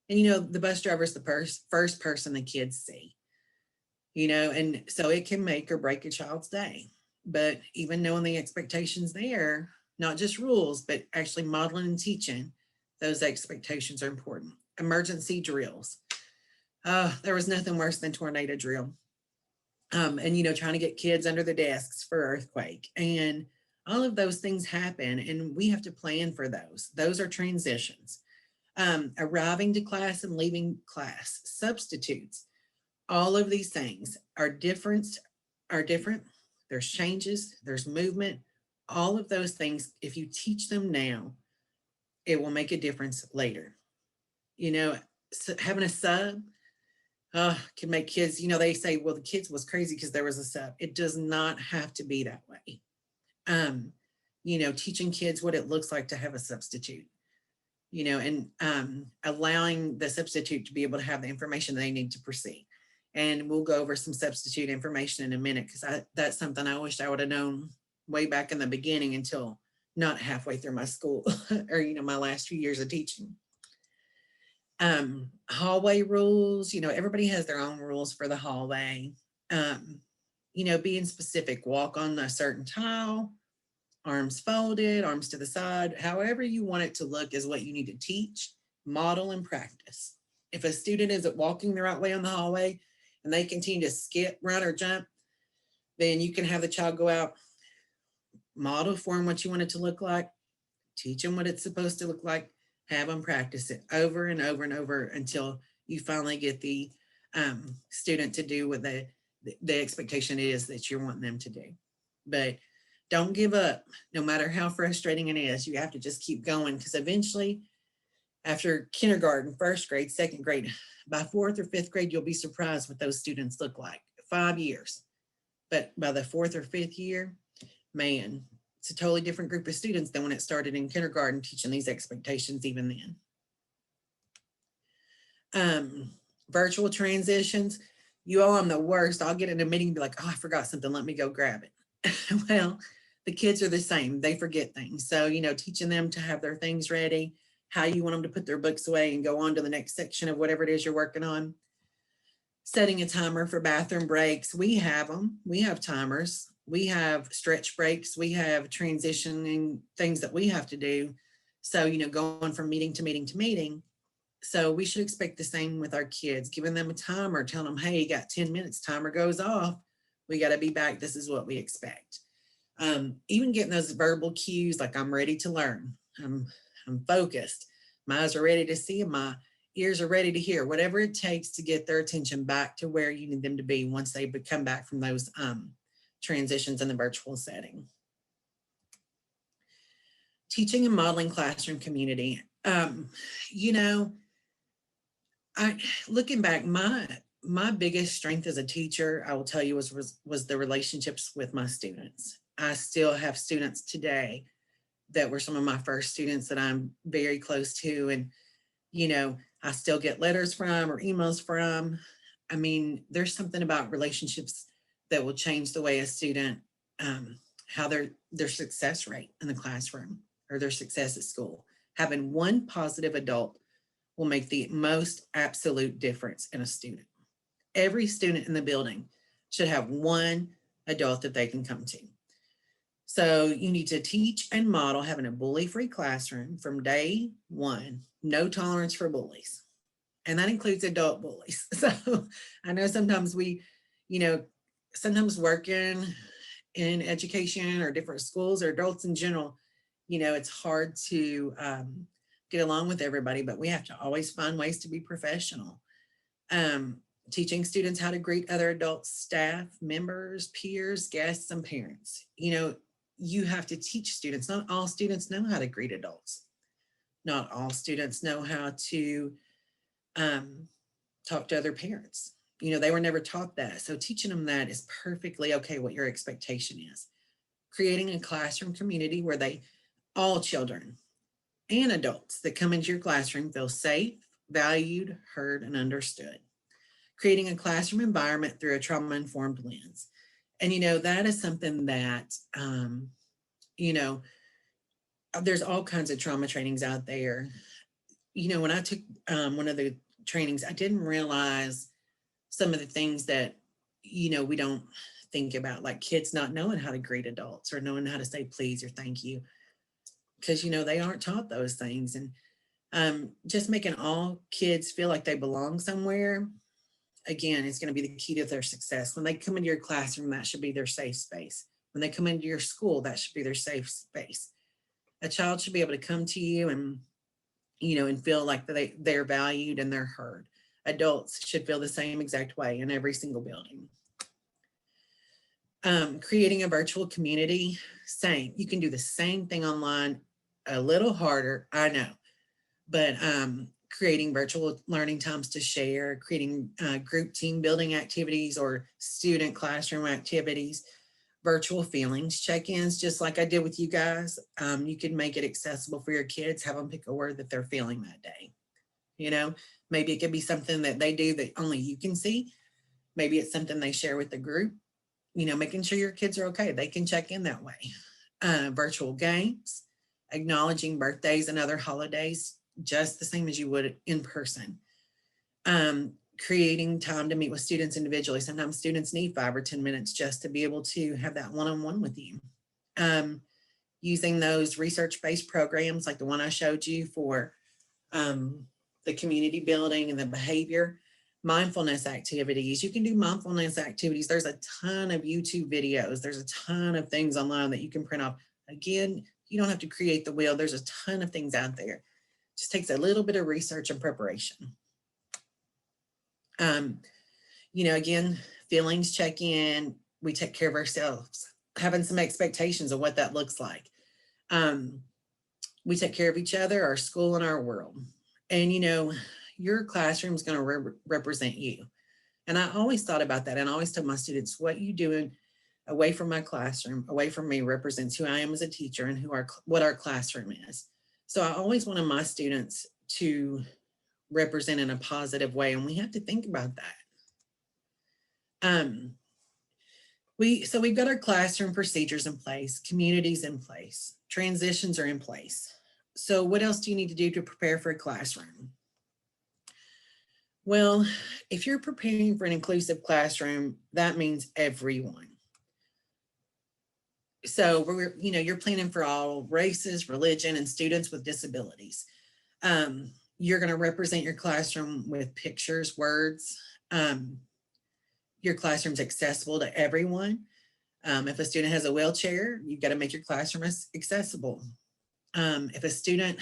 the bus driver is the first person the kids see, and so it can make or break a child's day. But even knowing the expectations there, not just rules, but actually modeling and teaching those expectations are important. Emergency drills. There was nothing worse than tornado drill. And trying to get kids under the desks for earthquake, and all of those things happen, and we have to plan for those. Those are transitions. Arriving to class and leaving class, substitutes. All of these things are different. There's changes, there's movement. All of those things, if you teach them now, it will make a difference later. Having a sub can make kids, they say, well, the kids was crazy because there was a sub. It does not have to be that way. Teaching kids what it looks like to have a substitute. and allowing the substitute to be able to have the information they need to proceed. And we'll go over some substitute information in a minute, because that's something I wish I would have known way back in the beginning, until not halfway through my school or, my last few years of teaching. Hallway rules, everybody has their own rules for the hallway. Being specific, walk on a certain tile, arms folded, arms to the side, however you want it to look is what you need to teach, model, and practice. If a student isn't walking the right way on the hallway and they continue to skip, run, or jump, then you can have the child go out, model for them what you want it to look like, teach them what it's supposed to look like, have them practice it over and over and over until you finally get the student to do what the expectation is that you're wanting them to do. But don't give up, no matter how frustrating it is. You have to just keep going, because eventually, after kindergarten, first grade, second grade, by fourth or fifth grade, you'll be surprised what those students look like. 5 years. But by the fourth or fifth year, man, it's a totally different group of students than when it started in kindergarten, teaching these expectations even then. Virtual transitions. You all, I'm the worst. I'll get in a meeting and be like, oh, I forgot something. Let me go grab it. Well, the kids are the same. They forget things. So, teaching them to have their things ready, how you want them to put their books away and go on to the next section of whatever it is you're working on. Setting a timer for bathroom breaks. We have them. We have timers. We have stretch breaks. We have transitioning things that we have to do. So, going from meeting to meeting to meeting. So we should expect the same with our kids, giving them a timer, telling them, hey, you got 10 minutes, timer goes off. We got to be back. This is what we expect. Even getting those verbal cues, like I'm ready to learn. I'm focused. My eyes are ready to see, and my ears are ready to hear, whatever it takes to get their attention back to where you need them to be once they come back from those transitions in the virtual setting. Teaching and modeling classroom community. Looking back, my biggest strength as a teacher, I will tell you, was the relationships with my students. I still have students today that were some of my first students that I'm very close to. And, I still get letters from or emails from. I mean, there's something about relationships that will change the way a student, how their success rate in the classroom or their success at school. Having one positive adult will make the most absolute difference in a student. Every student in the building should have one adult that they can come to. So you need to teach and model having a bully-free classroom from day one, no tolerance for bullies. And that includes adult bullies. So I know sometimes sometimes working in education or different schools or adults in general, it's hard to get along with everybody, but we have to always find ways to be professional. Teaching students how to greet other adults, staff, members, peers, guests, and parents. You have to teach students. Not all students know how to greet adults. Not all students know how to talk to other parents. They were never taught that. So teaching them that is perfectly okay, what your expectation is. Creating a classroom community where all children and adults that come into your classroom feel safe, valued, heard, and understood. Creating a classroom environment through a trauma-informed lens. And, that is something that, there's all kinds of trauma trainings out there. When I took one of the trainings, I didn't realize some of the things that, we don't think about, like kids not knowing how to greet adults or knowing how to say please or thank you, because, they aren't taught those things. And just making all kids feel like they belong somewhere, again, it's going to be the key to their success. When they come into your classroom, that should be their safe space. When they come into your school, that should be their safe space. A child should be able to come to you and, and feel like they're valued and they're heard. Adults should feel the same exact way in every single building. Creating a virtual community, same. You can do the same thing online, a little harder, I know, but creating virtual learning times to share, creating group team building activities or student classroom activities, virtual feelings check-ins, just like I did with you guys. You can make it accessible for your kids, have them pick a word that they're feeling that day. You know, maybe it could be something that they do that only you can see. Maybe it's something they share with the group, you know, making sure your kids are okay. They can check in that way. Virtual games, acknowledging birthdays and other holidays, just the same as you would in person. Creating time to meet with students individually. Sometimes students need 5 or 10 minutes just to be able to have that one-on-one with you. Using those research-based programs like the one I showed you for the community building and the behavior. Mindfulness activities. You can do mindfulness activities. There's a ton of YouTube videos. There's a ton of things online that you can print off. Again, you don't have to create the wheel. There's a ton of things out there. It just takes a little bit of research and preparation. You know, again, feelings check in. We take care of ourselves, having some expectations of what that looks like. We take care of each other, our school, and our world. And, you know, your classroom is going to represent you. And I always thought about that. And I always tell my students, what you doing away from my classroom, away from me, represents who I am as a teacher and what our classroom is. So I always wanted my students to represent in a positive way. And we have to think about that. So we've got our classroom procedures in place, communities in place, transitions are in place. So what else do you need to do to prepare for a classroom? Well, if you're preparing for an inclusive classroom, that means everyone. So you're planning for all races, religion, and students with disabilities. You're going to represent your classroom with pictures, words. Your classroom's accessible to everyone. If a student has a wheelchair, you've got to make your classroom accessible. If a student,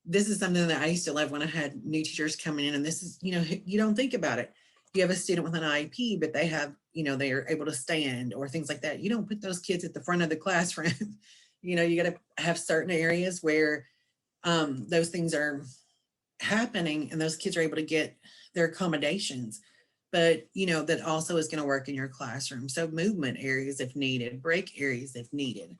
this is something that I used to love when I had new teachers coming in, and this is, you know, you don't think about it. You have a student with an IEP, but they have, you know, they are able to stand or things like that. You don't put those kids at the front of the classroom. You know, you got to have certain areas where those things are happening and those kids are able to get their accommodations. But, you know, that also is going to work in your classroom. So movement areas if needed, break areas if needed.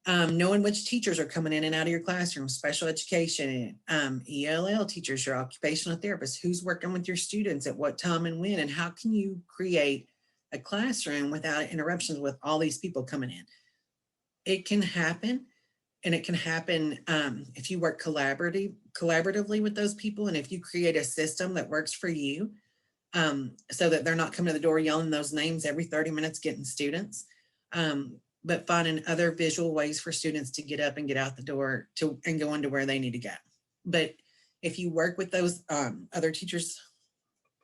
Knowing which teachers are coming in and out of your classroom, special education, ELL teachers, your occupational therapists, who's working with your students at what time and when, and how can you create a classroom without interruptions with all these people coming in? It can happen, and it can happen if you work collaboratively with those people, and if you create a system that works for you, so that they're not coming to the door yelling those names every 30 minutes getting students. But finding other visual ways for students to get up and get out the door and go into where they need to go. But if you work with those other teachers,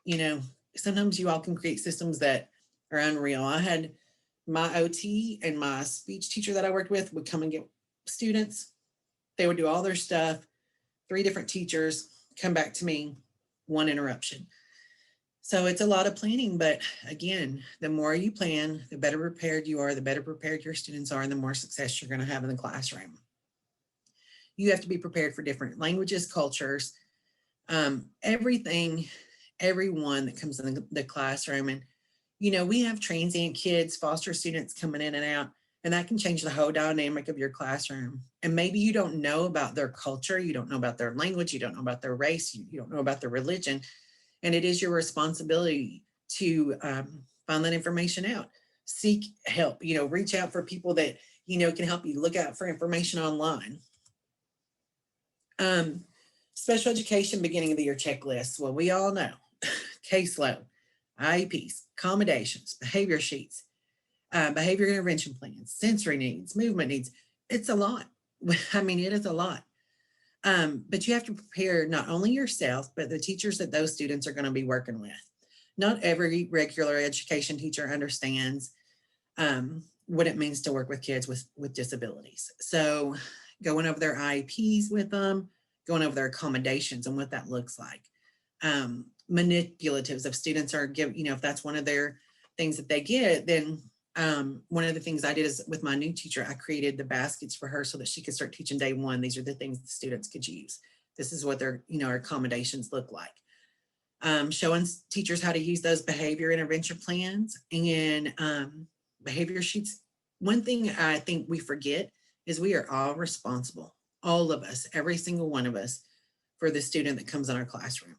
you know, sometimes you all can create systems that are unreal. I had my OT and my speech teacher that I worked with would come and get students. They would do all their stuff, 3 different teachers, come back to me, 1 interruption. So it's a lot of planning, but again, the more you plan, the better prepared you are, the better prepared your students are, and the more success you're going to have in the classroom. You have to be prepared for different languages, cultures, everything, everyone that comes in the classroom. And, you know, we have transient kids, foster students coming in and out, and that can change the whole dynamic of your classroom. And maybe you don't know about their culture, you don't know about their language, you don't know about their race, you don't know about their religion. And it is your responsibility to find that information out, seek help, you know, reach out for people that, you know, can help you look out for information online. Special education beginning of the year checklists. Well, we all know caseload, IEPs, accommodations, behavior sheets, behavior intervention plans, sensory needs, movement needs. It's a lot. I mean, it is a lot. But you have to prepare not only yourself, but the teachers that those students are going to be working with. Not every regular education teacher understands what it means to work with kids with disabilities. So going over their IEPs with them, going over their accommodations and what that looks like. Manipulatives, if students are given, you know, if that's one of their things that they get, then one of the things I did is with my new teacher, I created the baskets for her so that she could start teaching day 1. These are the things the students could use. This is what their, you know, our accommodations look like. Showing teachers how to use those behavior intervention plans and behavior sheets. One thing I think we forget is we are all responsible, all of us, every single one of us, for the student that comes in our classroom.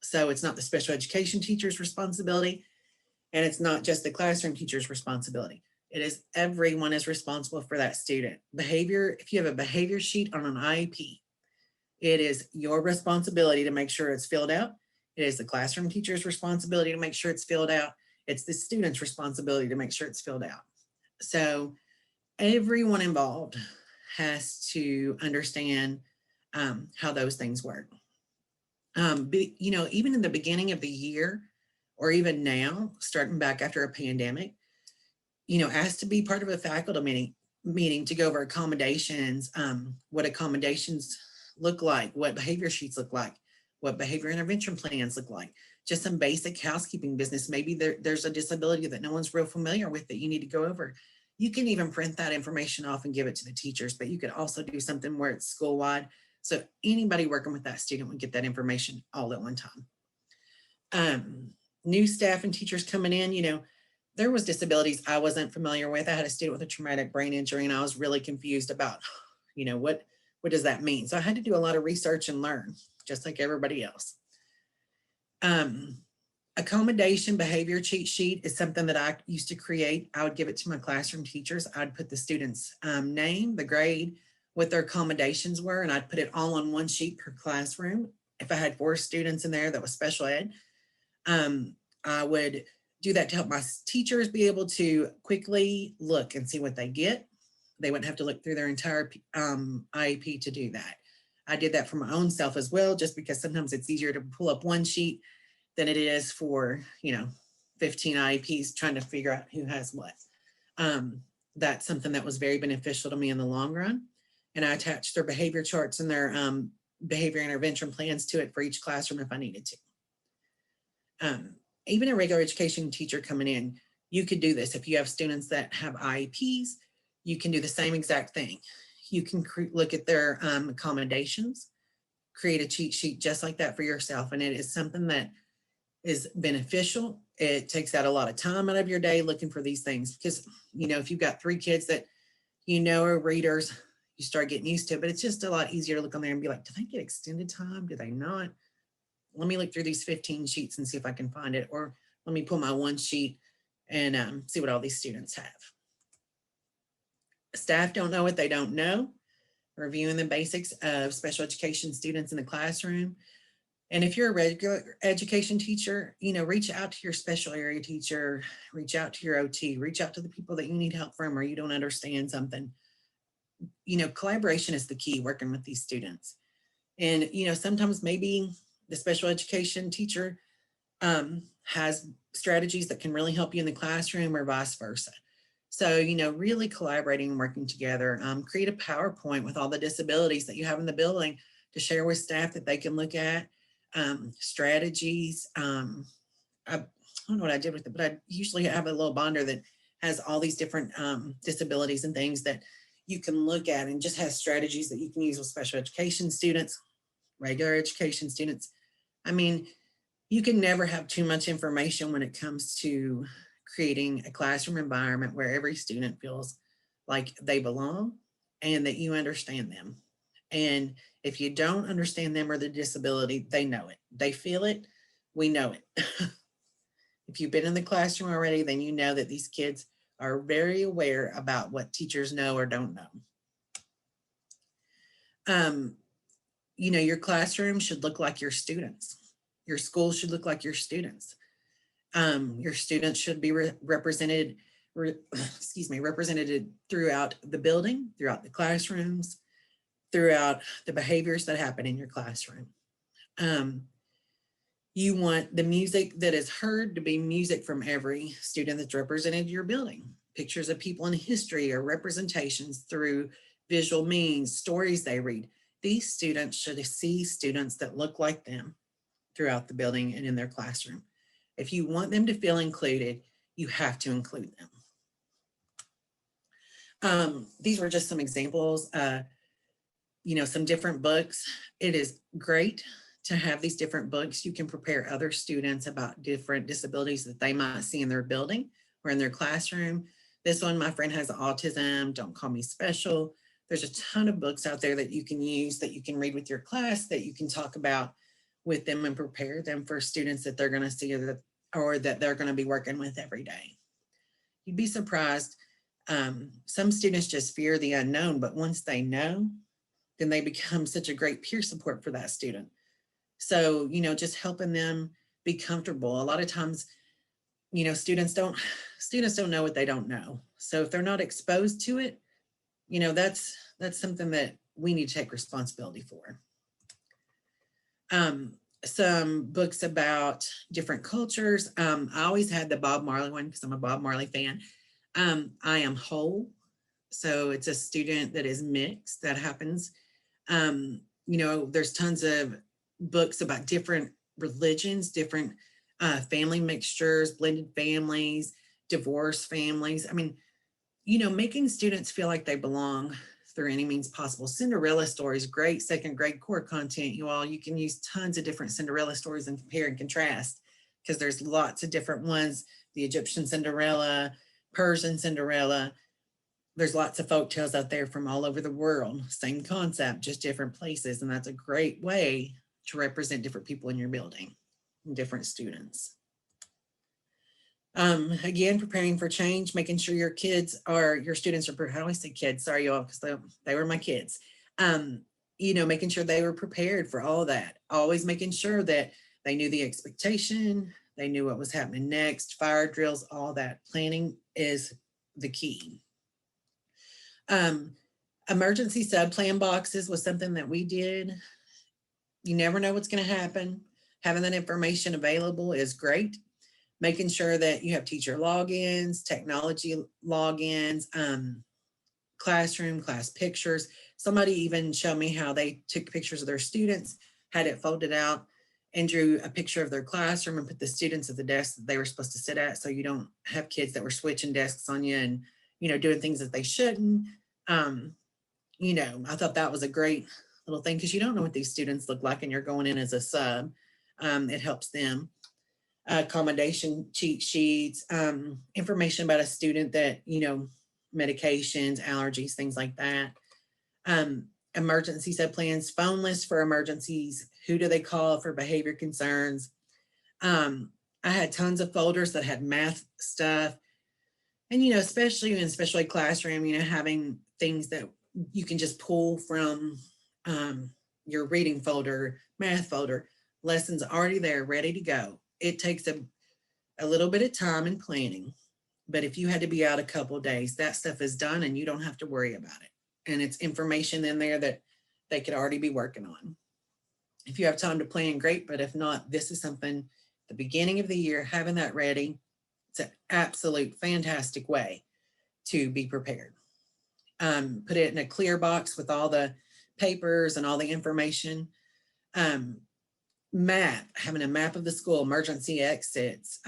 So it's not the special education teacher's responsibility, and it's not just the classroom teacher's responsibility. It is everyone is responsible for that student. Behavior, if you have a behavior sheet on an IEP, it is your responsibility to make sure it's filled out. It is the classroom teacher's responsibility to make sure it's filled out. It's the student's responsibility to make sure it's filled out. So everyone involved has to understand how those things work. Even in the beginning of the year, or even now, starting back after a pandemic, asked to be part of a faculty meeting to go over accommodations, what accommodations look like, what behavior sheets look like, what behavior intervention plans look like, just some basic housekeeping business. Maybe there's a disability that no one's real familiar with that you need to go over. You can even print that information off and give it to the teachers, but you could also do something where it's school-wide. So anybody working with that student would get that information all at one time. New staff and teachers coming in, there was disabilities I wasn't familiar with. I had a student with a traumatic brain injury, and I was really confused about, what does that mean? So I had to do a lot of research and learn, just like everybody else. Accommodation behavior cheat sheet is something that I used to create. I would give it to my classroom teachers. I'd put the student's name, the grade, what their accommodations were, and I'd put it all on one sheet per classroom. If I had 4 students in there that was special ed, I would do that to help my teachers be able to quickly look and see what they get. They wouldn't have to look through their entire IEP to do that. I did that for my own self as well, just because sometimes it's easier to pull up one sheet than it is for, 15 IEPs trying to figure out who has what. That's something that was very beneficial to me in the long run. And I attached their behavior charts and their behavior intervention plans to it for each classroom if I needed to. Even a regular education teacher coming in, you could do this. If you have students that have IEPs, you can do the same exact thing. You can look at their accommodations, create a cheat sheet just like that for yourself. And it is something that is beneficial. It takes out a lot of time out of your day looking for these things because, if you've got 3 kids that are readers, you start getting used to it, but it's just a lot easier to look on there and be like, do they get extended time? Do they not? Let me look through these 15 sheets and see if I can find it. Or let me pull my one sheet and see what all these students have. Staff don't know what they don't know. Reviewing the basics of special education students in the classroom. And if you're a regular education teacher, reach out to your special area teacher, reach out to your OT, reach out to the people that you need help from or you don't understand something. Collaboration is the key working with these students. And, sometimes maybe the special education teacher has strategies that can really help you in the classroom or vice versa. So, really collaborating and working together, create a PowerPoint with all the disabilities that you have in the building to share with staff that they can look at, strategies. I don't know what I did with it, but I usually have a little binder that has all these different disabilities and things that you can look at and just has strategies that you can use with special education students, regular education students. I mean, you can never have too much information when it comes to creating a classroom environment where every student feels like they belong and that you understand them. And if you don't understand them or the disability, they know it. They feel it. We know it. If you've been in the classroom already, then you know that these kids are very aware about what teachers know or don't know. Your classroom should look like your students. Your school should look like your students. Your students should be represented throughout the building, throughout the classrooms, throughout the behaviors that happen in your classroom. You want the music that is heard to be music from every student that's represented in your building. Pictures of people in history or representations through visual means, stories they read. These students should see students that look like them throughout the building and in their classroom. If you want them to feel included, you have to include them. These were just some examples. Some different books. It is great to have these different books. You can prepare other students about different disabilities that they might see in their building or in their classroom. This one, my friend has autism, don't call me special. There's a ton of books out there that you can use, that you can read with your class, that you can talk about with them and prepare them for students that they're going to see, or that they're going to be working with every day. You'd be surprised. Some students just fear the unknown, but once they know, then they become such a great peer support for that student. So, just helping them be comfortable. A lot of times, students don't know what they don't know. So if they're not exposed to it, that's something that we need to take responsibility for. Some books about different cultures. I always had the Bob Marley one because I'm a Bob Marley fan. I Am Whole. So it's a student that is mixed. That happens. There's tons of books about different religions, different family mixtures, blended families, divorced families. I mean, making students feel like they belong through any means possible. Cinderella stories, great second grade core content, you all. You can use tons of different Cinderella stories and compare and contrast, because there's lots of different ones. The Egyptian Cinderella, Persian Cinderella. There's lots of folk tales out there from all over the world. Same concept, just different places. And that's a great way to represent different people in your building and different students. Again, preparing for change, making sure your students are, how do I say kids? Sorry, y'all, because they were my kids. Making sure they were prepared for all that. Always making sure that they knew the expectation, they knew what was happening next, fire drills, all that. Planning is the key. Emergency sub-plan boxes was something that we did. You never know what's going to happen. Having that information available is great. Making sure that you have teacher logins, technology logins, class pictures. Somebody even showed me how they took pictures of their students, had it folded out, and drew a picture of their classroom and put the students at the desk that they were supposed to sit at, so you don't have kids that were switching desks on you and, doing things that they shouldn't. I thought that was a great little thing, because you don't know what these students look like and you're going in as a sub. It helps them. Accommodation cheat sheets, information about a student that, medications, allergies, things like that. Emergency sub plans, phone lists for emergencies. Who do they call for behavior concerns? I had tons of folders that had math stuff. And, especially in special ed classroom, having things that you can just pull from your reading folder, math folder, lessons already there, ready to go. It takes a little bit of time and planning, but if you had to be out a couple of days, that stuff is done and you don't have to worry about it. And it's information in there that they could already be working on. If you have time to plan, great, but if not, this is something at the beginning of the year, having that ready. It's an absolute fantastic way to be prepared. Put it in a clear box with all the papers and all the information. Having a map of the school, emergency exits.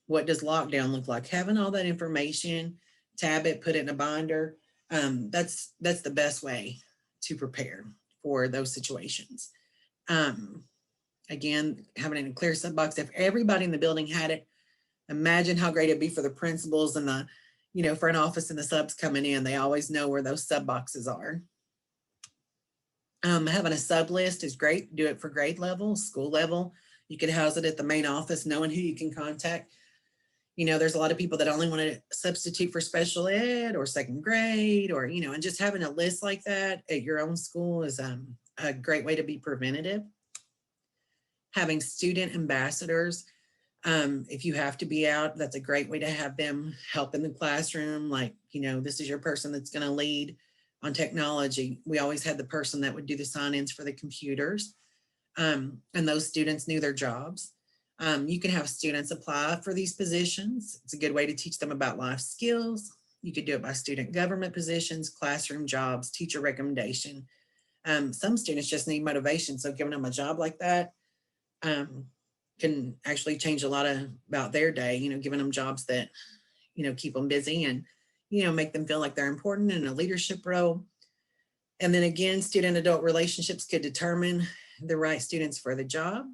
What does lockdown look like? Having all that information, tab it, put it in a binder. That's the best way to prepare for those situations. Again, having it in a clear sub box. If everybody in the building had it, imagine how great it'd be for the principals and the, front office and the subs coming in. They always know where those sub boxes are. Having a sub list is great. Do it for grade level, school level. You could house it at the main office, knowing who you can contact. There's a lot of people that only want to substitute for special ed or second grade, or, and just having a list like that at your own school is a great way to be preventative. Having student ambassadors. If you have to be out, that's a great way to have them help in the classroom. Like, this is your person that's going to lead on technology. We always had the person that would do the sign-ins for the computers, and those students knew their jobs. You can have students apply for these positions. It's a good way to teach them about life skills. You could do it by student government positions, classroom jobs, teacher recommendation. Some students just need motivation. So giving them a job like that can actually change a lot about their day, giving them jobs that, keep them busy and, make them feel like they're important in a leadership role. And then again, student adult relationships could determine the right students for the job.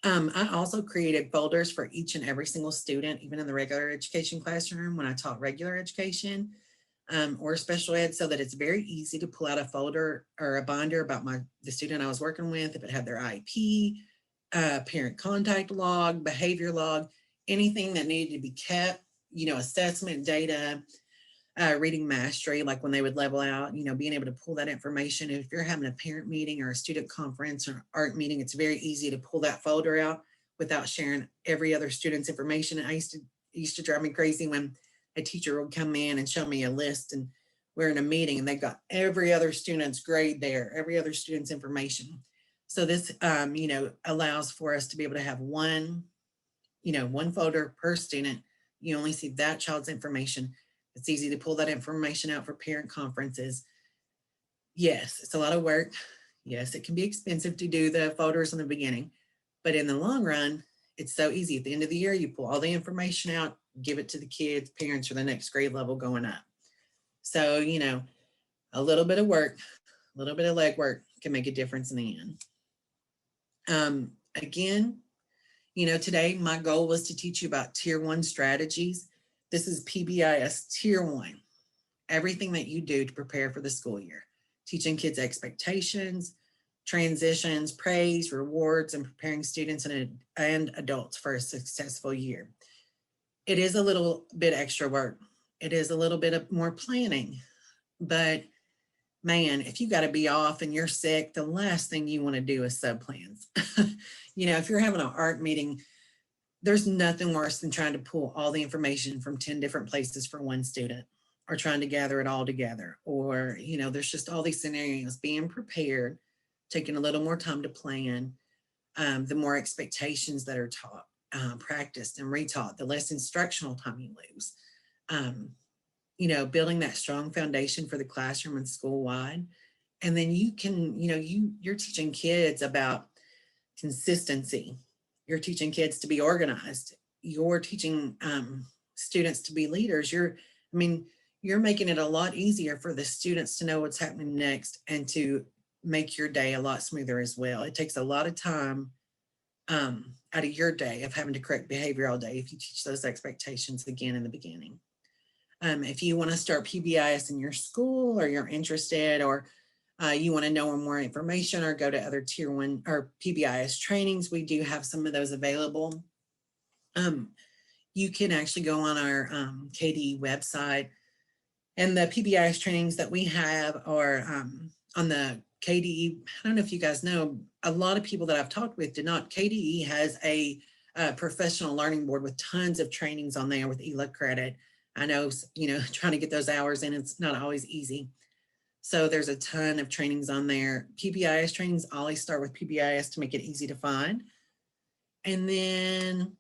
I also created folders for each and every single student, even in the regular education classroom when I taught regular education or special ed, so that it's very easy to pull out a folder or a binder about the student I was working with, if it had their IEP, parent contact log, behavior log, anything that needed to be kept, assessment data, reading mastery, like when they would level out, being able to pull that information. If you're having a parent meeting or a student conference or art meeting, it's very easy to pull that folder out without sharing every other student's information. I used to drive me crazy when a teacher would come in and show me a list, and we're in a meeting and they've got every other student's grade there, every other student's information. So this, allows for us to be able to have one folder per student. You only see that child's information. It's easy to pull that information out for parent conferences. Yes, it's a lot of work. Yes, it can be expensive to do the folders in the beginning, but in the long run, it's so easy. At the end of the year, you pull all the information out, give it to the kids, parents for the next grade level going up. So, a little bit of work, a little bit of legwork can make a difference in the end. Again, today my goal was to teach you about tier 1 strategies. This is PBIS tier 1, everything that you do to prepare for the school year, teaching kids expectations, transitions, praise, rewards, and preparing students and adults for a successful year. It is a little bit extra work. It is a little bit of more planning, but man, if you got to be off and you're sick, the last thing you want to do is sub plans. If you're having an art meeting, there's nothing worse than trying to pull all the information from 10 different places for one student, or trying to gather it all together. Or, there's just all these scenarios. Being prepared, taking a little more time to plan, the more expectations that are taught, practiced and retaught, the less instructional time you lose. Building that strong foundation for the classroom and school wide. And then you can, you're teaching kids about consistency. You're teaching kids to be organized. You're teaching students to be leaders. You're making it a lot easier for the students to know what's happening next and to make your day a lot smoother as well. It takes a lot of time out of your day of having to correct behavior all day if you teach those expectations again in the beginning. If you want to start PBIS in your school, or you're interested, or you want to know more information or go to other tier 1 or PBIS trainings, we do have some of those available. You can actually go on our KDE website, and the PBIS trainings that we have are on the KDE. I don't know if you guys know, a lot of people that I've talked with did not. KDE has a professional learning board with tons of trainings on there with ELA credit. I know, trying to get those hours in, it's not always easy. So there's a ton of trainings on there. PBIS trainings always start with PBIS to make it easy to find. And then,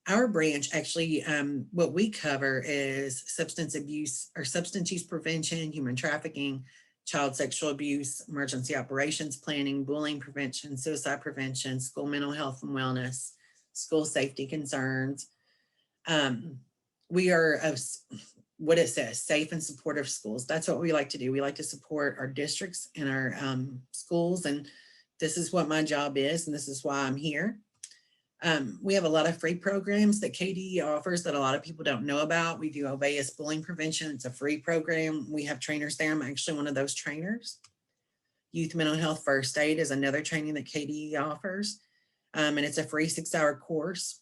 our branch actually, what we cover is substance abuse or substance use prevention, human trafficking, child sexual abuse, emergency operations planning, bullying prevention, suicide prevention, school mental health and wellness, school safety concerns. We are what it says, safe and supportive schools. That's what we like to do. We like to support our districts and our schools. And this is what my job is. And this is why I'm here. We have a lot of free programs that KDE offers that a lot of people don't know about. We do Obeis bullying prevention. It's a free program. We have trainers there. I'm actually one of those trainers. Youth mental health first aid is another training that KDE offers. And it's a free 6-hour course.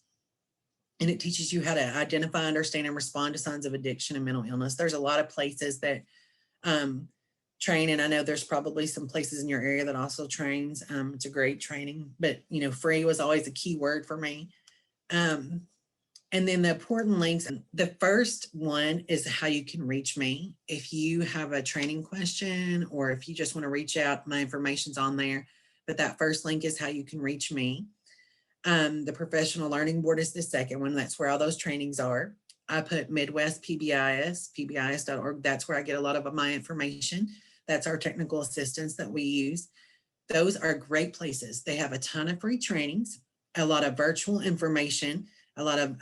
And it teaches you how to identify, understand, and respond to signs of addiction and mental illness. There's a lot of places that train, and I know there's probably some places in your area that also trains. It's a great training, but free was always a key word for me. And then the important links. The first one is how you can reach me. If you have a training question, or if you just want to reach out, my information's on there. But that first link is how you can reach me. The professional learning board is the second one. That's where all those trainings are. I put Midwest PBIS, PBIS.org. That's where I get a lot of my information. That's our technical assistance that we use. Those are great places. They have a ton of free trainings, a lot of virtual information, a lot of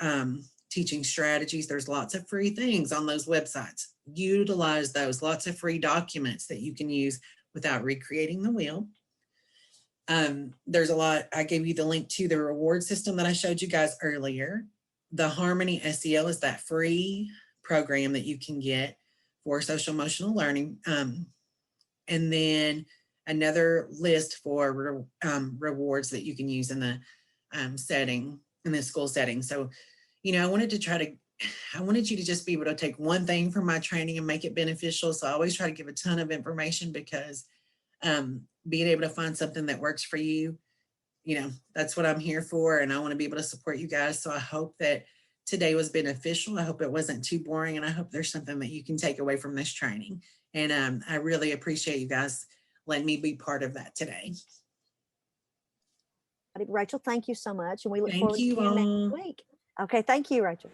teaching strategies. There's lots of free things on those websites. Utilize those, lots of free documents that you can use without recreating the wheel. There's a lot. I gave you the link to the reward system that I showed you guys earlier. The Harmony SEL is that free program that you can get for social emotional learning. And then another list for rewards that you can use in the setting, in the school setting. So, I wanted you to just be able to take one thing from my training and make it beneficial. So I always try to give a ton of information because being able to find something that works for you, that's what I'm here for. And I want to be able to support you guys. So I hope that today was beneficial. I hope it wasn't too boring. And I hope there's something that you can take away from this training. And I really appreciate you guys letting me be part of that today. Rachel, thank you so much. And we look Thank forward to you seeing you all. next week. Okay, thank you, Rachel.